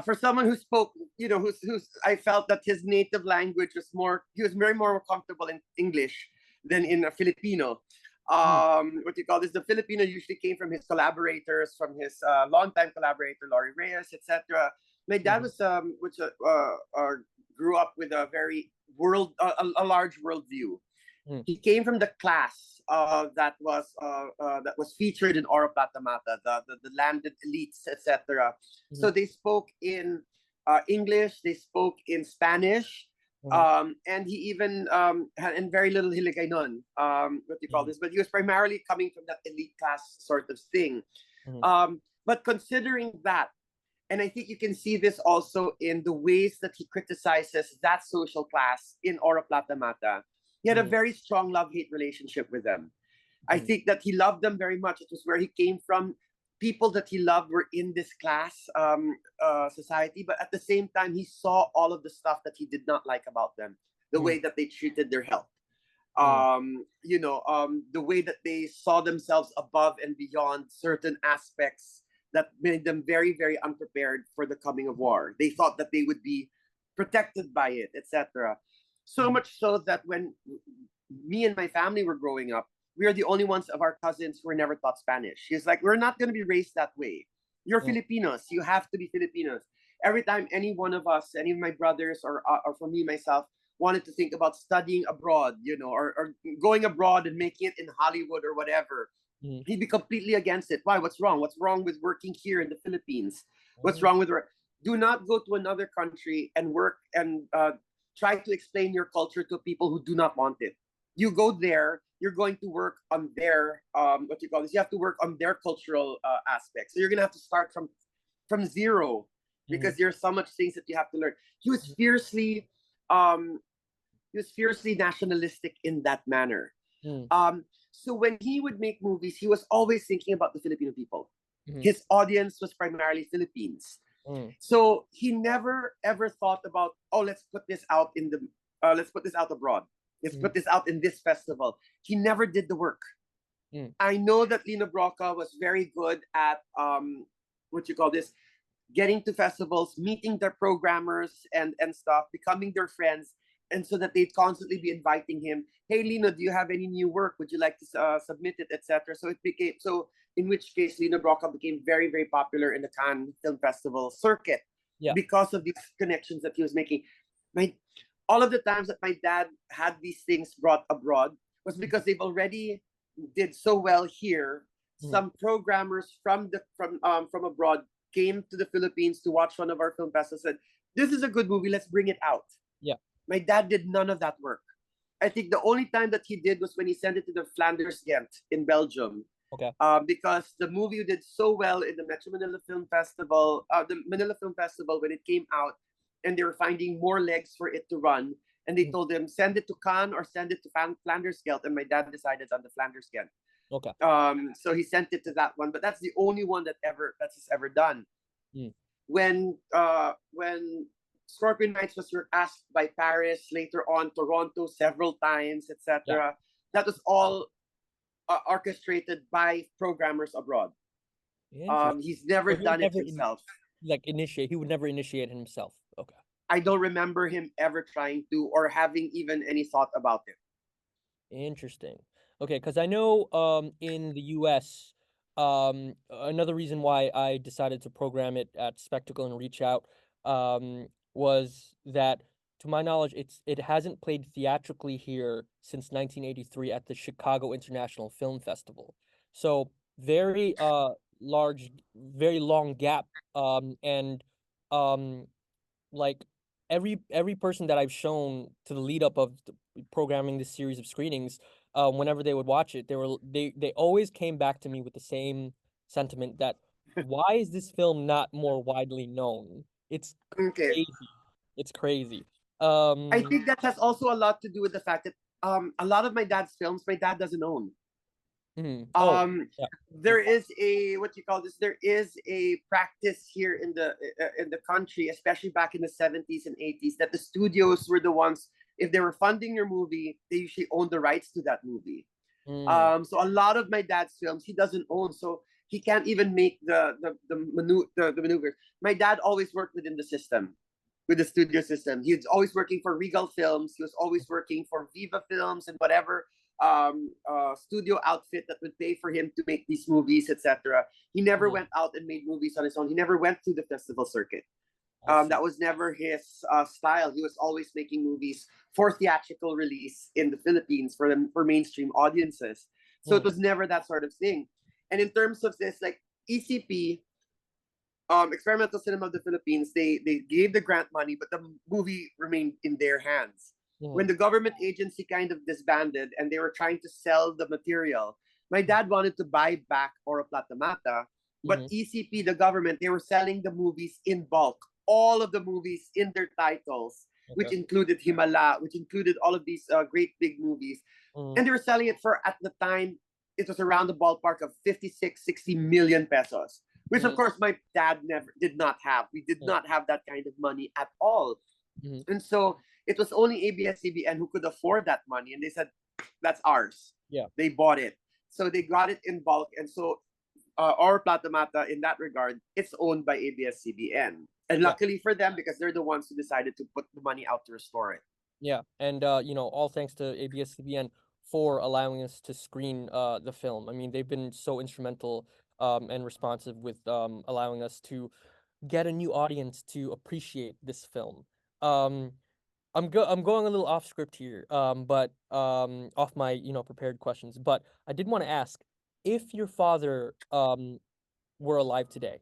For someone who spoke, who's I felt that his native language was more, he was very more comfortable in English than in a Filipino. Mm, What do you call this? The Filipino usually came from his collaborators, from his longtime collaborator Laurie Reyes, etc. My dad mhm, was grew up with a very a large worldview. mm, He came from the class that was featured in Oro Plata Mata, the landed elites, etc. So mhm, they spoke in English, they spoke in Spanish, mhm, and he even had in very little Hiligaynon, what do you call mhm, this? But he was primarily coming from that elite class sort of thing. mhm, But considering that, and I think you can see this also in the ways that he criticizes that social class in Oro Plata Mata. He had a mhm, very strong love hate relationship with them. I mhm, think that he loved them very much. It was where he came from. People that he loved were in this class society, but at the same time, he saw all of the stuff that he did not like about them, the mhm, way that they treated their health, mhm, the way that they saw themselves above and beyond certain aspects that made them very, very unprepared for the coming of war. They thought that they would be protected by it, etc. So mhm, much so that when me and my family were growing up, we are the only ones of our cousins who were never taught Spanish. She's like, we're not going to be raised that way. You're mhm, Filipinos. You have to be Filipinos. Every time any one of us, any of my brothers, or for me myself, wanted to think about studying abroad, or going abroad and making it in Hollywood or whatever, mhm, he'd be completely against it. Why? What's wrong? What's wrong with working here in the Philippines? What's mhm, wrong with work? Do not go to another country and work and try to explain your culture to people who do not want it. You go there, you're going to work on their what you call this. You have to work on their cultural aspects. So you're gonna have to start from zero mhm, because there's so much things that you have to learn. He was fiercely um, he was fiercely nationalistic in that manner. mhm, So when he would make movies, he was always thinking about the Filipino people. mhm, His audience was primarily Philippines. mhm, So he never ever thought about, oh, let's put this out abroad. Let's mhm, put this out in this festival. He never did the work. mhm, I know that Lina Broca was very good at what you call this, getting to festivals, meeting their programmers and stuff, becoming their friends, and so that they'd constantly be inviting him. Hey, Lino, do you have any new work? Would you like to submit it, etc. So it became so. In which case, Lino Broca became very, very popular in the Cannes Film Festival circuit yeah, because of these connections that he was making. My all of the times that my dad had these things brought abroad was because they've already did so well here. mhm, Some programmers from abroad came to the Philippines to watch one of our film festivals and said, "This is a good movie. Let's bring it out." yeah, My dad did none of that work. I think the only time that he did was when he sent it to the Flanders Ghent in Belgium, okay, because the movie did so well in the Metro Manila Film Festival, the Manila Film Festival when it came out, and they were finding more legs for it to run. And they mhm, told him send it to Cannes or send it to Flanders Ghent, and my dad decided on the Flanders Ghent. okay, So he sent it to that one, but that's the only one that's ever done. mhm, When Scorpion Nights was asked by Paris, later on Toronto several times, yeah, etc. That was all orchestrated by programmers abroad. interesting. He's never So he would done it never himself. he would never initiate himself. Okay. I don't remember him ever trying to or having even any thought about it. Interesting. Okay, because I know in the US, another reason why I decided to program it at Spectacle and Reach Out was that to my knowledge it hasn't played theatrically here since 1983 at the Chicago International Film Festival. So very large, very long gap and um like every person that I've shown to the lead up of programming this series of screenings, whenever they would watch it, they always came back to me with the same sentiment that why is this film not more widely known? It's Okay. crazy. It's crazy. I Um, think that has also a lot to do with the fact that a lot of my dad's films, my dad doesn't own. oh, um yeah. there is a what you call this there is a practice here in the country, especially back in the 70s and 80s, that the studios were the ones if they were funding your movie, they usually owned the rights to that movie. Mm, So a lot of my dad's films he doesn't own, so he can't even make the maneuvers. My dad always worked within the system, with the studio system. He was always working for Regal Films. He was always working for Viva Films and whatever studio outfit that would pay for him to make these movies, etc. He never mm, went out and made movies on his own. He never went to the festival circuit. I see. That was never his style. He was always making movies for theatrical release in the Philippines for mainstream audiences. So it Mm, was never that sort of thing. And in terms of this, like ECP, Experimental Cinema of the Philippines, they gave the grant money, but the movie remained in their hands. When mm, the government agency kind of disbanded and they were trying to sell the material, my dad wanted to buy back Oro Plata Mata, but mm, ECP, the government, they were selling the movies in bulk, all of the movies in their titles, which okay. included Himala, which included all of these great big movies. Mm, And they were selling it for, at the time, it was around the ballpark of 56, 60 million pesos, which of mm, course my dad never did not have. We did mm, not have that kind of money at all. mm, And so it was only ABS-CBN who could afford that money. And they said, that's ours. yeah, They bought it. So they got it in bulk. And so our Plata Mata, in that regard, it's owned by ABS-CBN. And yeah. luckily for them, because they're the ones who decided to put the money out to restore it. Yeah, and all thanks to ABS-CBN for allowing us to screen the film. I mean, they've been so instrumental and responsive with allowing us to get a new audience to appreciate this film. Um, I'm going a little off script here, but off my prepared questions. But I did want to ask if your father were alive today,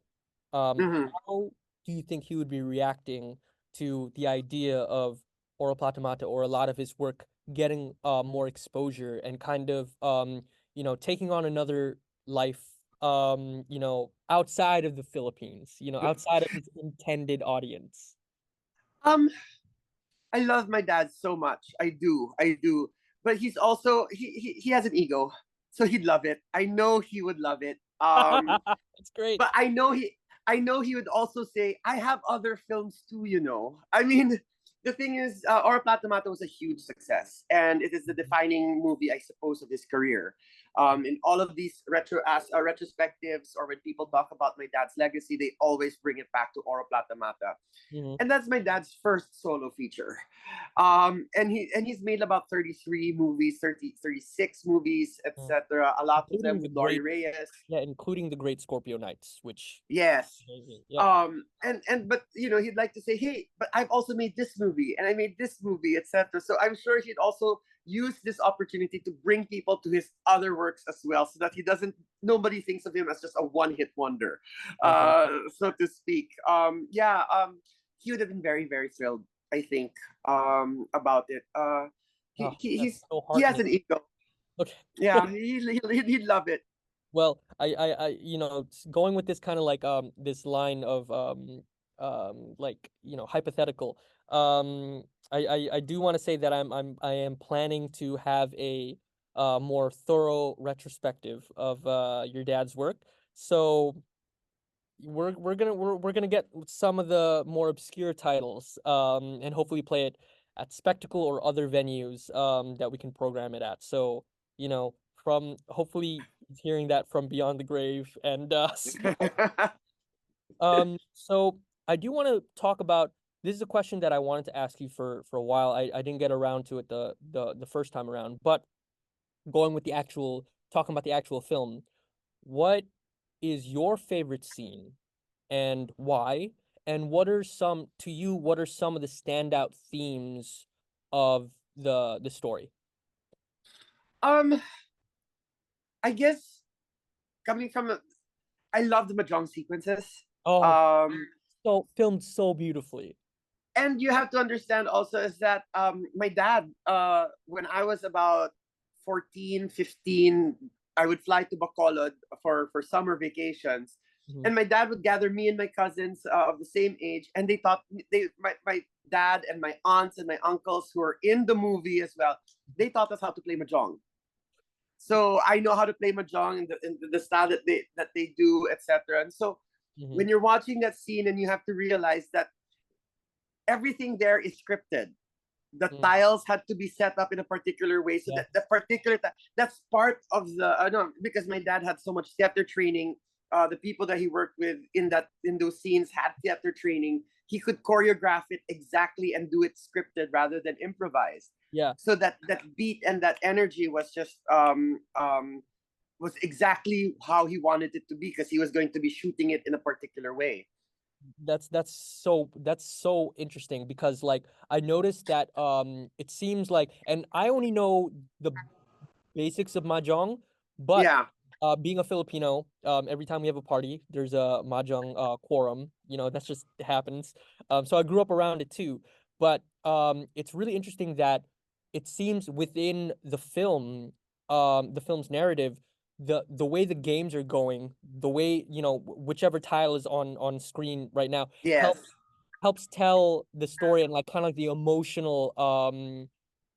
Mm-hmm. how do you think he would be reacting to the idea of Oro Plata Mata or a lot of his work getting more exposure and kind of taking on another life outside of the Philippines, outside of his intended audience? Um, I love my dad so much. I do. But he's also he has an ego, so he'd love it. I know he would love it. That's great. But I know he would also say, I have other films too. I mean, the thing is, Ora Plata Mata was a huge success, and it is the defining movie, I suppose, of his career. In all of these retrospectives, or when people talk about my dad's legacy, they always bring it back to Oro Plata Mata, Hmm. and that's my dad's first solo feature. And he's made about 33 movies, 36 movies, etc. A lot of them Including the with Laurie great, Reyes. yeah, including the great Scorpio Nights, which Yes. amazing. Yeah. And but he'd like to say, hey, but I've also made this movie and I made this movie, etc. So I'm sure he'd also use this opportunity to bring people to his other works as well, so that nobody thinks of him as just a one-hit wonder, Uh-huh. so to speak. He would have been very, very thrilled, I think, about it. Oh, He, he that's he's so he has heartening. an ego. Okay. Yeah, he'd love it. Well, going with this kind of like this line of like hypothetical. I do want to say that I am planning to have a more thorough retrospective of your dad's work. So we're gonna get some of the more obscure titles and hopefully play it at Spectacle or other venues that we can program it at. So, from hopefully hearing that from beyond the grave and so I do want to talk about this is a question that I wanted to ask you for a while. I didn't get around to it the first time around, but going with the actual talking about the actual film, what is your favorite scene and why? And what are some of the standout themes of the story? um, I guess coming from I love the mahjong sequences. Oh, Um, so filmed so beautifully. and you have to understand also is that my dad, when I was about 14, 15, I would fly to Bacolod for summer vacations. Mhm. And my dad would gather me and my cousins of the same age, and my dad and my aunts and my uncles who were in the movie as well. They taught us how to play mahjong, so I know how to play mahjong in the style that they do, etc. And so Mhm. when you're watching that scene, and you have to realize that everything there is scripted. the Mm. tiles had to be set up in a particular way so Yeah. that the particular that's part of the no, because my dad had so much theater training. The people that he worked with in those scenes had theater training. He could choreograph it exactly and do it scripted rather than improvised. Yeah. So that beat and that energy was just was exactly how he wanted it to be, because he was going to be shooting it in a particular way. That's so interesting because like I noticed that it seems like, and I only know the basics of mahjong, but Yeah. being a Filipino, every time we have a party, there's a mahjong quorum. You know, that's just happens. So I grew up around it too. But it's really interesting that it seems within the film's narrative, the way the games are going, the way, you know, whichever tile is on screen right now Yes. helps tell the story and like kind of like the emotional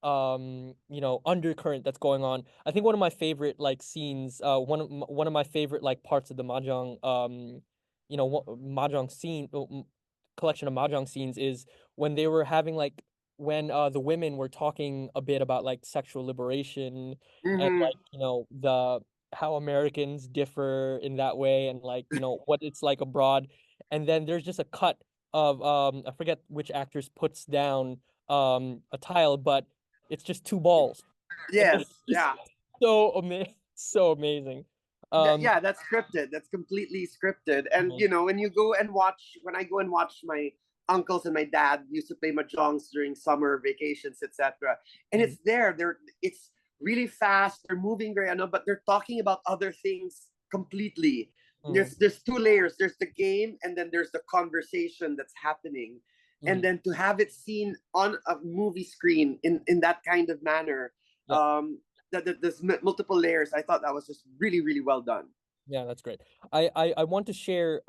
you know, undercurrent that's going on. I think one of my favorite like scenes, one of my favorite like parts of the mahjong you know, mahjong scene collection of mahjong scenes is when they were having like when the women were talking a bit about like sexual liberation and Mm-hmm. like, you know, the how Americans differ in that way and like, you know, what it's like abroad. And then there's just a cut of I forget which actress puts down a tile, but it's just two balls. And Yes. it's just Yeah. so amazing. Yeah, that's scripted. That's completely scripted. And Mhm, when you go and watch, when I go and watch my uncles and my dad used to play mahjongs during summer vacations, etc. And mhm, it's there. It's really fast. They're moving very, I know, but they're talking about other things completely. mhm, There's two layers. There's the game, and then there's the conversation that's happening. And mhm. then to have it seen on a movie screen in that kind of manner, Yeah, that there's multiple layers. I thought that was just really, really well done. yeah, that's great. I want to share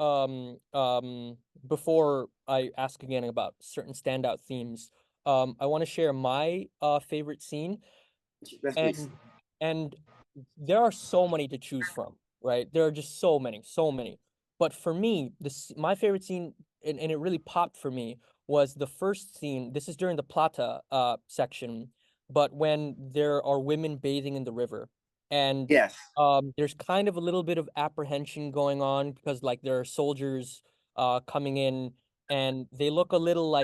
before I ask again about certain standout themes. I want to share my favorite scene. Yes, please. and and there are so many to choose from, right? There are just so many. But for me, my favorite scene, and it really popped for me, was the first scene. This is during the Plata section, but when there are women bathing in the river, and Yes. there's kind of a little bit of apprehension going on because like there are soldiers coming in, and they look a little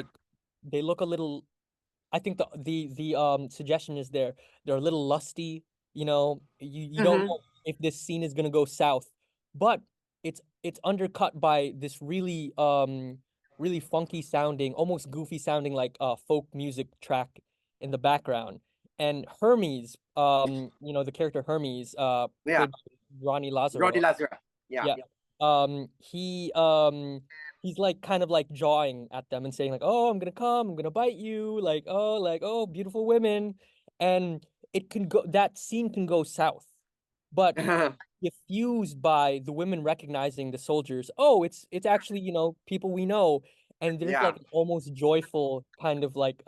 I think the suggestion is they're a little lusty, you know, you don't Mm-hmm. know if this scene is gonna go south, but it's undercut by this really funky sounding, almost goofy sounding like folk music track in the background. And Hermes, you know, the character Hermes, Yeah. played by Ronnie Roddy Lazaro, Lazara. Yeah. yeah. He's like kind of like jawing at them and saying like, "Oh, I'm gonna come, I'm gonna bite you," like, "Oh, beautiful women." And that scene can go south. But diffused by the women recognizing the soldiers. Oh, it's actually, you know, people we know. And there's Yeah. like an almost joyful kind of like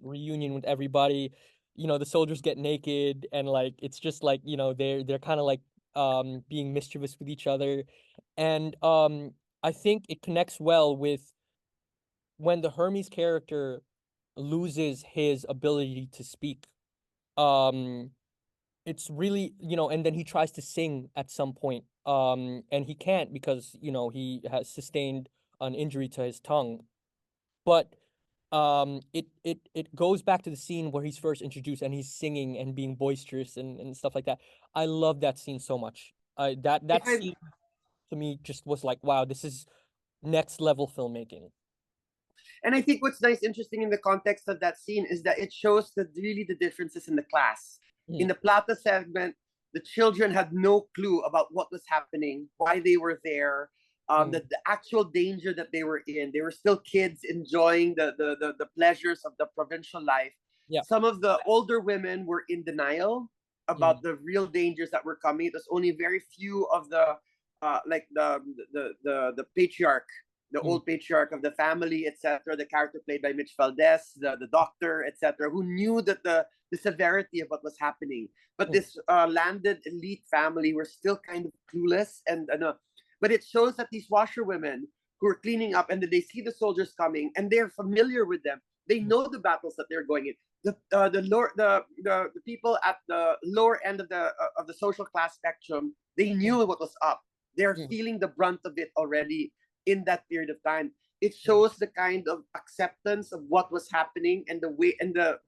reunion with everybody. You know, the soldiers get naked and like it's just like, you know, they're kind of like being mischievous with each other. And I think it connects well with when the Hermes character loses his ability to speak. Um it's really, you know, and then he tries to sing at some point and he can't because, you know, he has sustained an injury to his tongue. But it goes back to the scene where he's first introduced and he's singing and being boisterous and stuff like that. I love that scene so much. If That I scene to me just was like, wow, this is next level filmmaking. And I think what's nice, interesting in the context of that scene is that it shows that really the differences in the class. In Mhm, the Plata segment, the children had no clue about what was happening, why they were there, mhm. the actual danger that they were in. They were still kids enjoying the pleasures of the provincial life. Yeah. Some of the older women were in denial about Mhm, the real dangers that were coming. It was only very few of the like the patriarch, the mhm, old patriarch of the family, etc., the character played by Mitch Valdez, the doctor, etc., who knew that the severity of what was happening. But mhm. this landed elite family were still kind of clueless. But it shows that these washerwomen who are cleaning up and then they see the soldiers coming and they're familiar with them. They know the battles that they're going in. The people at the lower end of the social class spectrum, they knew what was up. They're Mm, feeling the brunt of it already in that period of time. It mm, shows the kind of acceptance of what was happening and the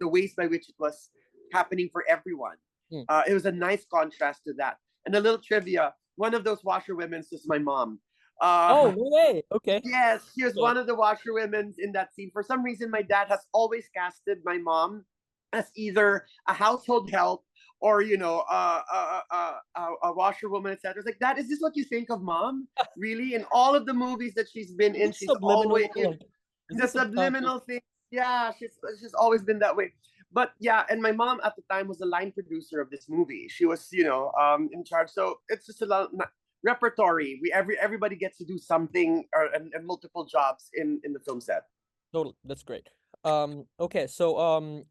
ways by which it was happening for everyone. mm. It was a nice contrast to that. And a little trivia: one of those washerwomen is my mom. Oh, Uh, no way. Okay. yes, she was Okay. one of the washerwomen in that scene. For some reason, my dad has always casted my mom as either a household help or a washerwoman, etc. It's like, Dad, is this what you think of mom? Really? In all of the movies that she's been Is in, this she's always subliminal? Like, is the this subconscious? subliminal thing. Yeah, she's always been that way. But yeah, and my mom at the time was the line producer of this movie. She was, in charge. So it's just a lot repertory. Everybody gets to do something and multiple jobs in the film set. Totally. That's great. Okay, so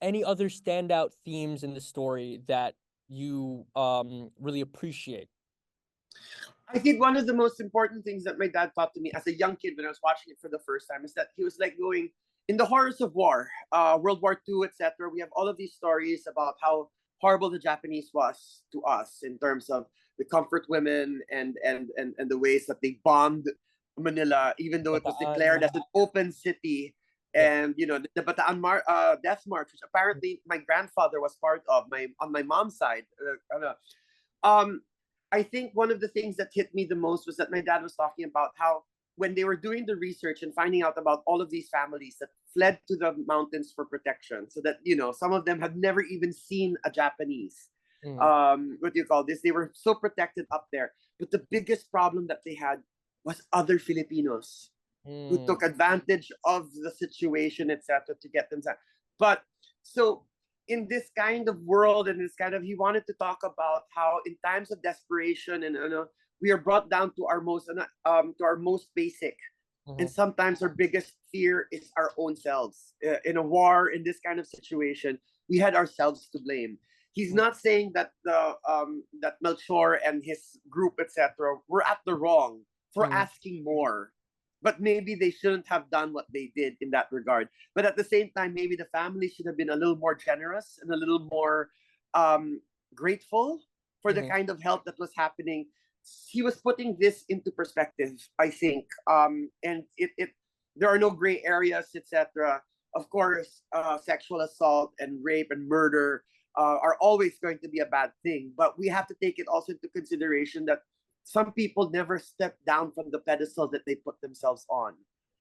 any other standout themes in the story that you really appreciate? I think one of the most important things that my dad taught to me as a young kid when I was watching it for the first time is that he was like going in the horrors of war, World War II, etc. We have all of these stories about how horrible the Japanese was to us in terms of the comfort women and the ways that they bombed Manila, even though it was declared Bataan. as an open city. Yeah. And the Bataan Death March, which apparently my grandfather was part of, my on my mom's side. Um, I think one of the things that hit me the most was that my dad was talking about how when they were doing the research and finding out about all of these families that fled to the mountains for protection, so that some of them had never even seen a Japanese. Mm, What do you call this? They were so protected up there, but the biggest problem that they had was other Filipinos who mm, took advantage of the situation, etc., to get themselves. But so in this kind of world and this kind of, he wanted to talk about how in times of desperation and we are brought down to our most basic, and mhm, sometimes our biggest fear is our own selves. In a war, in this kind of situation, we had ourselves to blame. He's mm, not saying that that Melchor and his group, etc., were at the wrong for mm, asking more, but maybe they shouldn't have done what they did in that regard. But at the same time, maybe the family should have been a little more generous and a little more um, grateful for the mhm, kind of help that was happening. He was putting this into perspective, I think, and it there are no gray areas, etc. Of course, sexual assault and rape and murder are always going to be a bad thing, but we have to take it also into consideration that some people never step down from the pedestal that they put themselves on.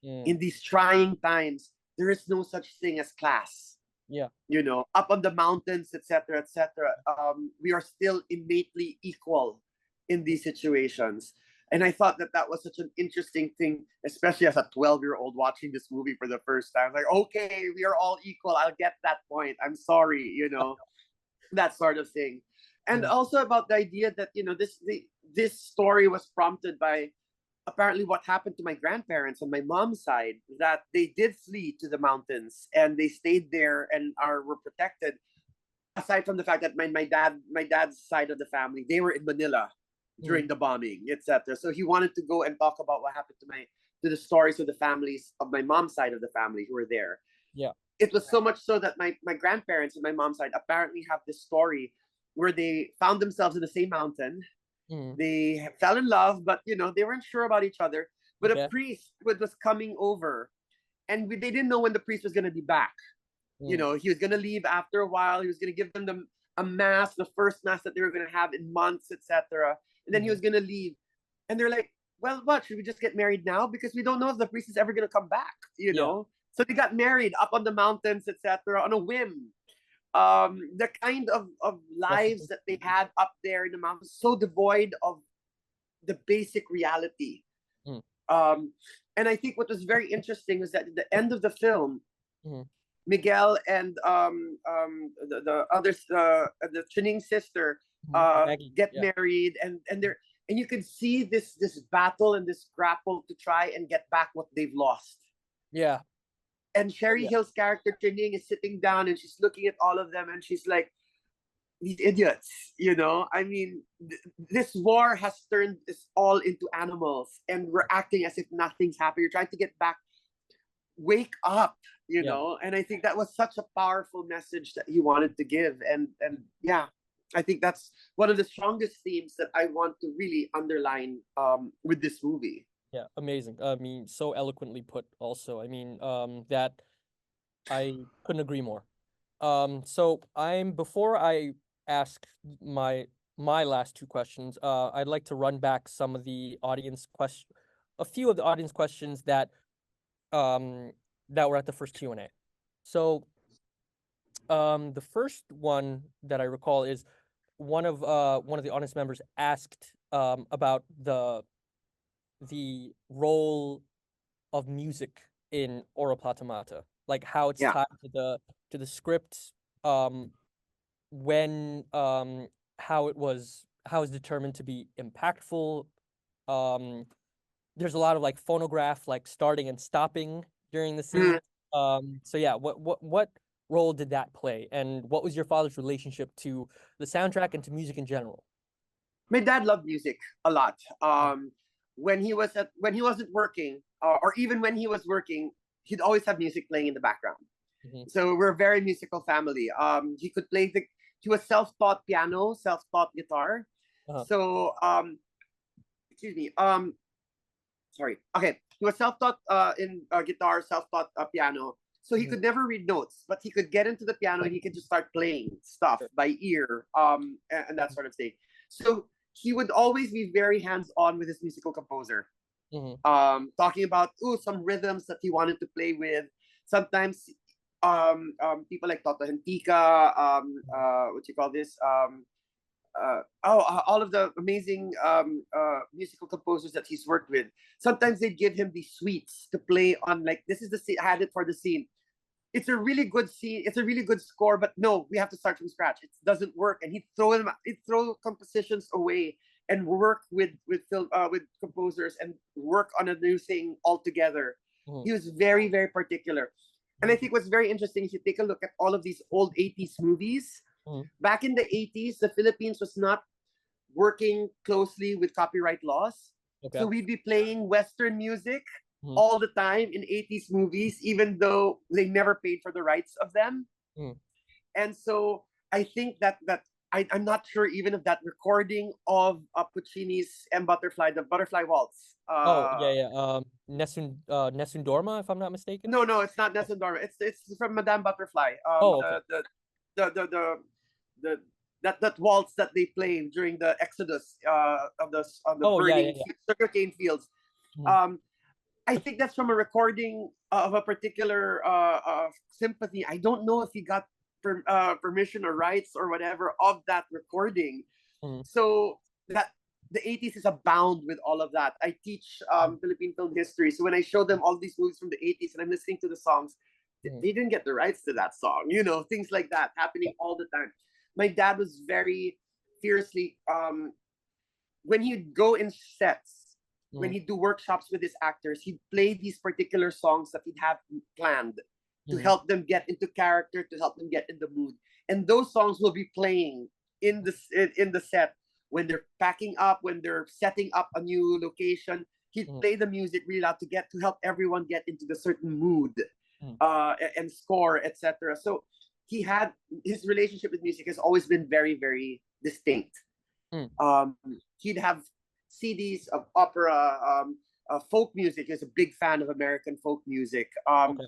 mm. In these trying times, there is no such thing as class. Yeah. Up on the mountains, etc., etc. We are still innately equal in these situations. And I thought that that was such an interesting thing, especially as a 12-year-old watching this movie for the first time. Like, okay, we are all equal. I'll get that point. I'm sorry, that sort of thing. And Mhm, also about the idea that this story was prompted by apparently what happened to my grandparents on my mom's side, that they did flee to the mountains and they stayed there and were protected. Aside from the fact that my dad's side of the family, they were in Manila mm, during the bombing, etc. So he wanted to go and talk about what happened to the stories of the families of my mom's side of the family who were there. yeah. It was so much so that my grandparents and my mom's side apparently have this story where they found themselves in the same mountain. Mm, They fell in love, but they weren't sure about each other. But a okay. priest was coming over, and they didn't know when the priest was going to be back. Mm, He was going to leave after a while. He was going to give them a mass, the first mass that they were going to have in months, etc. And then he mhm, was going to leave, and they're like, "Well, what? Should we just get married now? Because we don't know if the priest is ever going to come back." yeah. So they got married up on the mountains, etc., on a whim. The kind of lives Recipe. that they had up there in the mountains, so devoid of the basic reality. Mm, Um, and I think what was very interesting was that at the end of the film, mhm, Miguel and the others, the Chining sister, mhm. Maggie. get Yeah. married, and you can see this battle and this grapple to try and get back what they've lost. Yeah. And Sherry Yeah. Hill's character Chining is sitting down and she's looking at all of them and she's like, these idiots, I mean, this war has turned us all into animals and we're acting as if nothing's happened. You're trying to get back wake up, Yeah. and I think that was such a powerful message that he wanted to give. And yeah, I think that's one of the strongest themes that I want to really underline with this movie. Yeah, amazing. I mean, so eloquently put also. I mean, that I couldn't agree more. So I'm before I ask my my last two questions, I'd like to run back some of the audience question, a few of the audience questions um that were at the first Q&A. So, the first one that I recall is one of the audience members asked about the role of music in Oro Plata Mata, like how it's Yeah. tied to the script, um, when how it's determined to be impactful. Um, there's a lot of like phonograph like starting and stopping during the Mm. scene. So yeah, what role did that play, and what was your father's relationship to the soundtrack and to music in general? My dad loved music a lot. Mm. When he wasn't working, or even when he was working, he'd always have music playing in the background. Mhm. So we're a very musical family. He was self-taught piano, self-taught guitar. Uh-huh. So excuse me. Sorry. Okay, he was self-taught in guitar, self-taught piano. So he Mhm. could never read notes, but he could get into the piano and he could just start playing stuff Sure. by ear, and that sort of thing. So he would always be very hands-on with his musical composer, Mhm. talking about some rhythms that he wanted to play with. Sometimes people like Toto Hentica, Mhm. what you call this, all of the amazing musical composers that he's worked with. Sometimes they give him these suites to play on, like, this is the scene, had it for the scene. It's a really good scene. It's a really good score, but no, we have to start from scratch. It doesn't work, and he'd throw compositions away and work with composers and work on a new thing altogether. Mhm. He was very very particular, and I Mhm. think what's very interesting, if you take a look at all of these old '80s movies, Mhm. back in the '80s, the Philippines was not working closely with copyright laws. Okay. So we'd be playing Western music Mhm. all the time in '80s movies, even though they never paid for the rights of them. Mhm. And so I think I'm not sure even of that recording of Puccini's M Butterfly, the Butterfly Waltz. Oh, yeah, yeah. Nessun Dorma, if I'm not mistaken. No, it's not Nelson Dorma. It's from Madame Butterfly. Oh, okay. The that waltz that they play during the exodus of the Oh, yeah, yeah, burning yeah. sugarcane fields. Mhm. Um, I think that's from a recording of a particular symphony. I don't know if he got permission or rights or whatever of that recording. Mhm. So that the '80s is abound with all of that. I teach Mhm. Philippine film history, so when I show them all these movies from the '80s and I'm listening to the songs, Mhm. they didn't get the rights to that song. Things like that Yeah. happening all the time. My dad was very fiercely when he'd go in sets, when Mhm. he'd do workshops with his actors, he'd play these particular songs that he'd have planned to Mhm. help them get into character, to help them get in the mood. And those songs will be playing in the set when they're packing up, when they're setting up a new location. He'd Mhm. play the music really loud to help everyone get into the certain mood, Mhm. and score, etc. So he had his relationship with music has always been very, very distinct. Mhm. Um, he'd have CDs of opera, folk music. He's a big fan of American folk music, Okay.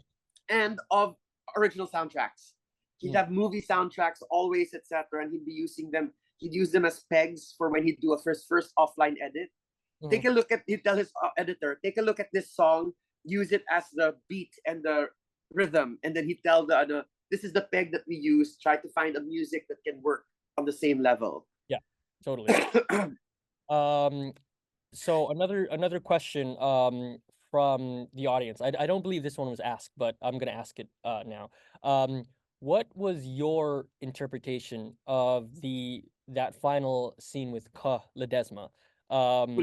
and of original soundtracks. He'd Mhm. have movie soundtracks always, etc., and he'd be using them. He'd use them as pegs for when he'd do a first offline edit. Mhm. Take a look at. He'd tell his editor, take a look at this song, use it as the beat and the rhythm, and then he'd tell this is the peg that we use. Try to find a music that can work on the same level. Yeah, totally. Um, so another question from the audience. I don't believe this one was asked, but I'm gonna ask it now. What was your interpretation of the that final scene with Ka Ledesma? Um,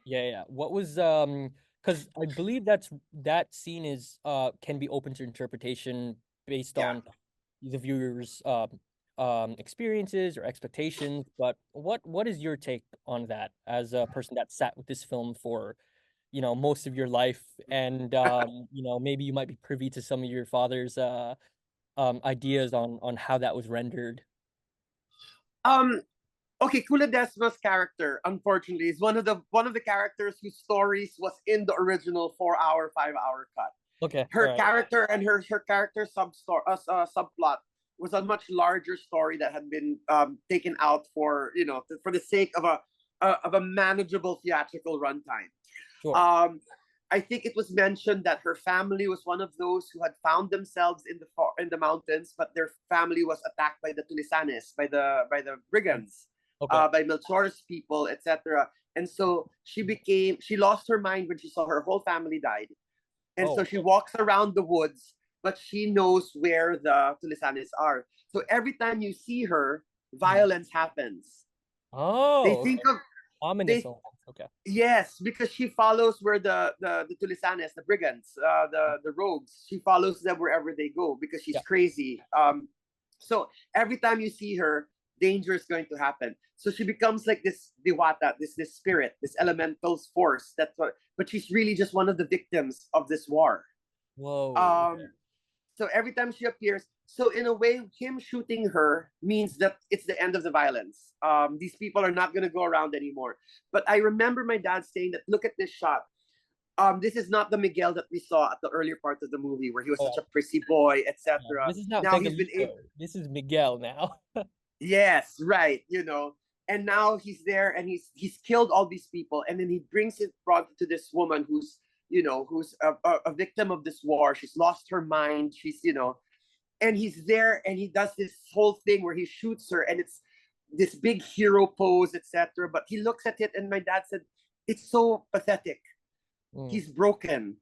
yeah, yeah. What was because I believe that scene is can be open to interpretation based Yeah. on the viewers experiences or expectations, but what is your take on that as a person that sat with this film for most of your life, and maybe you might be privy to some of your father's ideas on how that was rendered. Um, okay, Kuladesma's character, unfortunately, is one of the characters whose stories was in the original 4 hour, 5 hour cut. Okay, all Her right. character and her character subplot was a much larger story that had been taken out for the sake of a manageable theatrical runtime. Sure. Um, I think it was mentioned that her family was one of those who had found themselves in the mountains, but their family was attacked by the Tulisanes, by the brigands, Okay. by Melchor's people, etc. And so she lost her mind when she saw her whole family died, and so Oh. she walks around the woods, but she knows where the Tulisanes are. So every time you see her, Mhm. violence happens. They Oh, think okay. of Ominous they almost. Okay. Yes, because she follows where the Tulisanes, the brigands, the rogues. She follows them wherever they go because she's Yeah. crazy. So every time you see her, danger is going to happen. So she becomes like this diwata, this spirit, this elemental force. But she's really just one of the victims of this war. Whoa. Um, so every time she appears, so in a way, him shooting her means that it's the end of the violence. These people are not going to go around anymore. But I remember my dad saying that, look at this shot. This is not the Miguel that we saw at the earlier part of the movie where he was Oh, such yeah. a prissy boy, Yeah. etc. This is not Now he's been able. Pegalito. This is Miguel now. Yes, right. And now he's there and he's killed all these people, and then he brought it to this woman who's a victim of this war. She's lost her mind. And he's there and he does this whole thing where he shoots her, and it's this big hero pose, etc. But he looks at it, and my dad said, it's so pathetic. Mm, He's broken.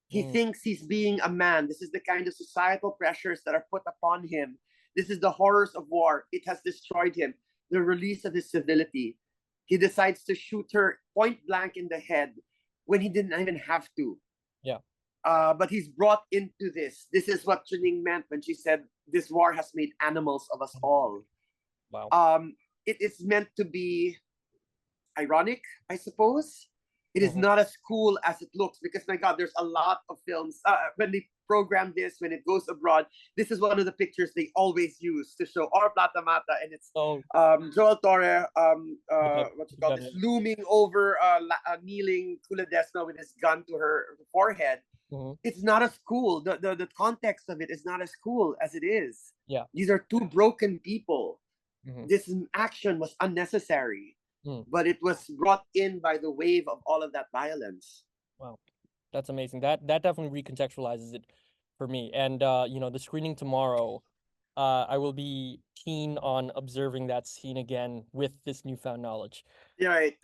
He mm, thinks he's being a man. This is the kind of societal pressures that are put upon him. This is the horrors of war. It has destroyed him. The release of his civility. He decides to shoot her point blank in the head when he didn't even have to. yeah. But he's brought into this. This is what Chuning meant when she said, this war has made animals of us all. Wow. Um, it is meant to be ironic, I suppose. It is Hmm. not as cool as it looks because, my God, there's a lot of films. When they program this, when it goes abroad, this is one of the pictures they always use to show Oro Plata Mata, and it's So Joel Torre, what you the call gun. this, looming over, kneeling Kuladesma with his gun to her forehead. Mhm. It's not as cool. The context of it is not as cool as it is. Yeah. These are two broken people. Hmm. This action was unnecessary, Mm. but it was brought in by the wave of all of that violence. Wow. That's amazing. That definitely recontextualizes it for me. And the screening tomorrow, I will be keen on observing that scene again with this newfound knowledge. Yeah, right.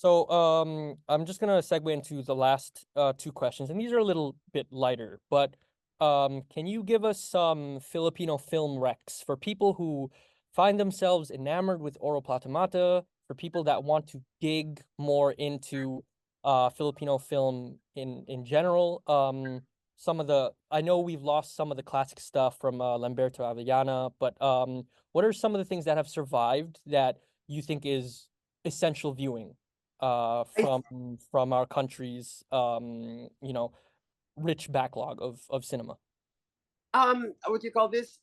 Um, I'm just gonna segue into the last two questions, and these are a little bit lighter, but can you give us some Filipino film recs for people who find themselves enamored with Oro Plata Mata, for people that want to dig more into Filipino film in general? I know we've lost some of the classic stuff from Lamberto Avellana, but what are some of the things that have survived that you think is essential viewing I, from our country's rich backlog of cinema? what do you call this?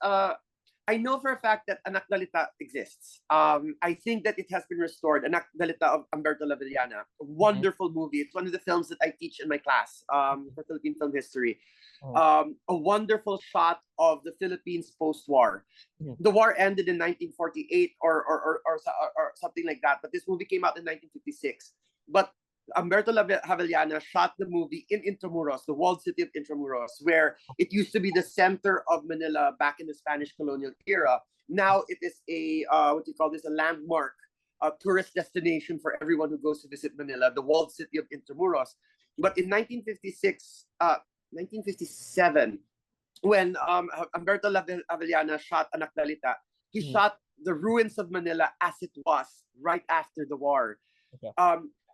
I know for a fact that Anak Dalita exists. I think that it has been restored. Anak Dalita of Umberto Lavillana. A Mhm. wonderful movie. It's one of the films that I teach in my class for Philippine film history. Mhm. A wonderful shot of the Philippines post-war. Mhm. The war ended in 1948 or something like that, but this movie came out in 1956. But Umberto Havellana shot the movie in Intramuros, the walled city of Intramuros, where it used to be the center of Manila back in the Spanish colonial era. Now it is what do you call this, a landmark, a tourist destination for everyone who goes to visit Manila, the walled city of Intramuros. Sure. But in 1957, when Umberto Avellana shot Anak Dalita, he Mhm. shot the ruins of Manila as it was right after the war. Okay.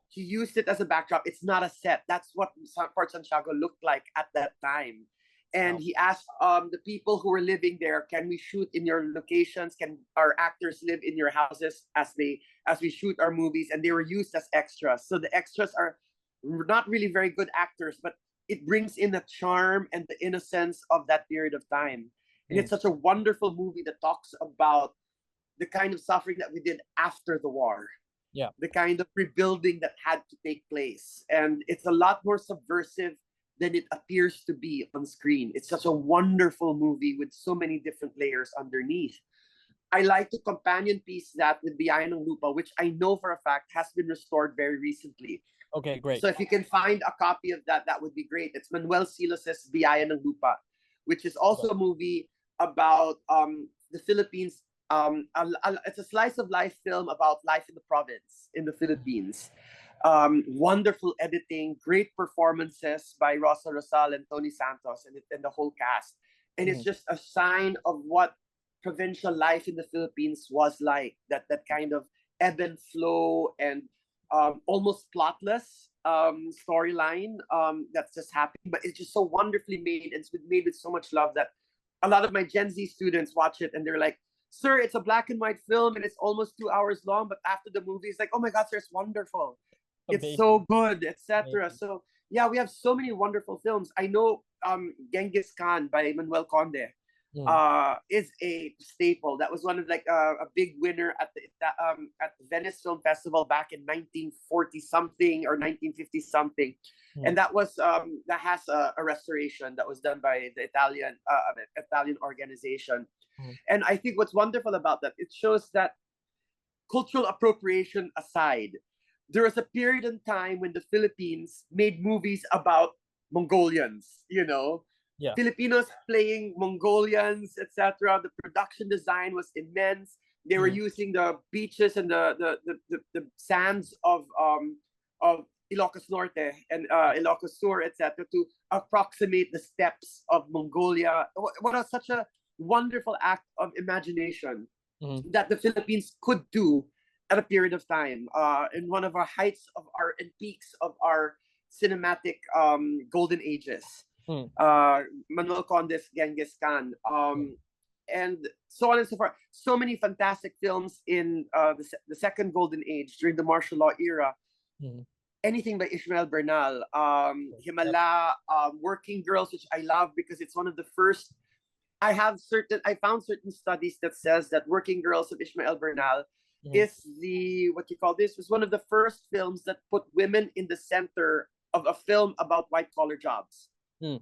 He used it as a backdrop. It's not a set. That's what Port Santiago looked like at that time. And Wow. he asked the people who were living there, "Can we shoot in your locations? Can our actors live in your houses as we shoot our movies?" And they were used as extras. So the extras are not really very good actors, but it brings in the charm and the innocence of that period of time. And Mm. it's such a wonderful movie that talks about the kind of suffering that we did after the war, Yeah. the kind of rebuilding that had to take place. And it's a lot more subversive than it appears to be on screen. It's such a wonderful movie with so many different layers underneath. I like to companion piece that with Biyahe ng Lupa, which I know for a fact has been restored very recently. Okay, great. So if you can find a copy of that, that would be great. It's Manuel Silos's Biyahe ng Lupa, which is Okay. also a movie about the Philippines. It's a slice of life film about life in the province in the Philippines. Wonderful editing, great performances by Rosa Rosal and Tony Santos and the whole cast. And it's Mhm. just a sign of what provincial life in the Philippines was like. That kind of ebb and flow and almost plotless storyline that's just happening, but it's just so wonderfully made and it's made with so much love that a lot of my Gen Z students watch it and they're like, "Sir, it's a black and white film and it's almost 2 hours long, but after the movie, it's like, oh my God, sir, it's wonderful. It's Amazing. so good, etc." Amazing. So yeah, we have so many wonderful films. I know Genghis Khan by Manuel Conde Mm. is a staple. That was one of like a big winner at the Venice Film Festival back in 1940 something or 1950 something, Mm. and that has a restoration that was done by the Italian organization. Mm. And I think what's wonderful about that, it shows that cultural appropriation aside, there was a period in time when the Philippines made movies about Mongolians, Yeah. Filipinos playing Mongolians, etc. The production design was immense. They were Mm. using the beaches and the sands of Ilocos Norte and Ilocos Sur, etc., to approximate the steppes of Mongolia. Such a wonderful act of imagination Mm. that the Philippines could do at a period of time in one of our heights of our and peaks of our cinematic golden ages. Mm. Manuel Conde's Genghis Khan, Mm. and so on and so forth. So many fantastic films in the second golden age during the martial law era. Mm. Anything by Ishmael Bernal, Yep. Himala, Working Girls, which I love because it's one of the first. I found certain studies that says that Working Girls of Ishmael Bernal Mm. is the what you call this was one of the first films that put women in the center of a film about white collar jobs. Mm.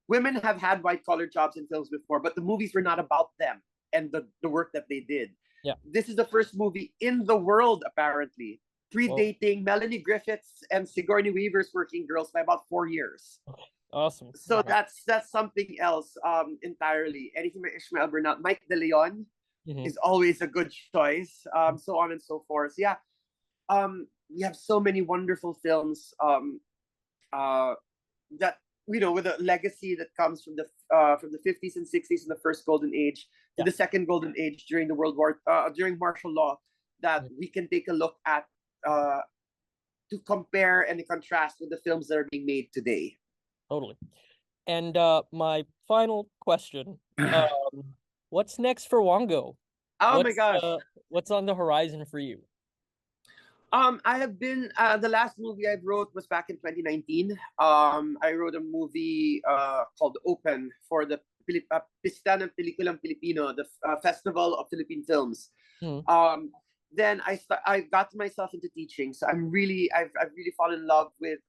Women have had white collar jobs in films before, but the movies were not about them and the work that they did. Yeah. This is the first movie in the world, apparently, Well, predating Melanie Griffith's and Sigourney Weaver's Working Girls by about 4 years. okay. Awesome. So Wow. that's something else entirely. Anything by Ishmael Bernal, Mike De Leon Mhm. is always a good choice. So on and so forth. Yeah, we have so many wonderful films uh, that with a legacy that comes from the 50s and 60s in the first golden age to Yeah. the second golden age during the World War during martial law that Mm. we can take a look at uh, to compare and contrast with the films that are being made today. Totally. And my final question, what's next for Wanggo? Oh my What's gosh. uh what's on the horizon for you? I have been the last movie I wrote was back in 2019. I wrote a movie called Open for the Pista ng Pelikulang Pilipino, the Festival of Philippine Films. Mm. Um, then I got myself into teaching, so I've really fallen in love with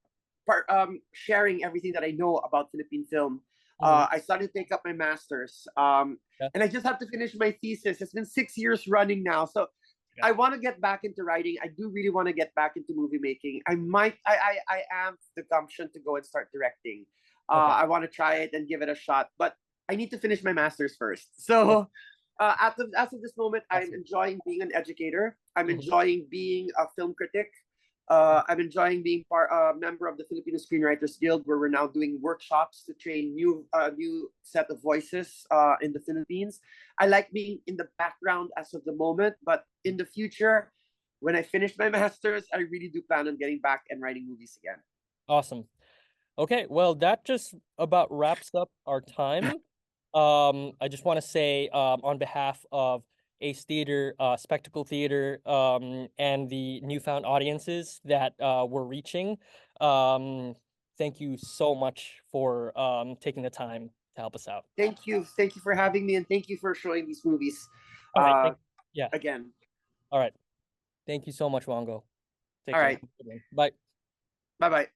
sharing everything that I know about Philippine film. Mm. I started to take up my master's, Yeah. and I just have to finish my thesis. It's been 6 years running now, so Yeah. I want to get back into writing. I do really want to get back into movie making. I am the gumption to go and start directing. Okay. I want to try it and give it a shot, but I need to finish my master's first. Okay. So as of this moment, I'm Awesome. enjoying being an educator. I'm Mhm. enjoying being a film critic. I'm enjoying being a member of the Filipino Screenwriters Guild, where we're now doing workshops to train new set of voices in the Philippines. I like being in the background as of the moment, but in the future, when I finish my masters, I really do plan on getting back and writing movies again. Awesome. Okay, well, that just about wraps up our time. I just want to say, on behalf of Ace Theater, Spectacle Theater, and the newfound audiences that we're reaching, Um, thank you so much for taking the time to help us out. Thank you for having me, and thank you for showing these movies All right. uh, Yeah. again. All right. Thank you so much, Wongo. Take All care. right, Bye. bye bye.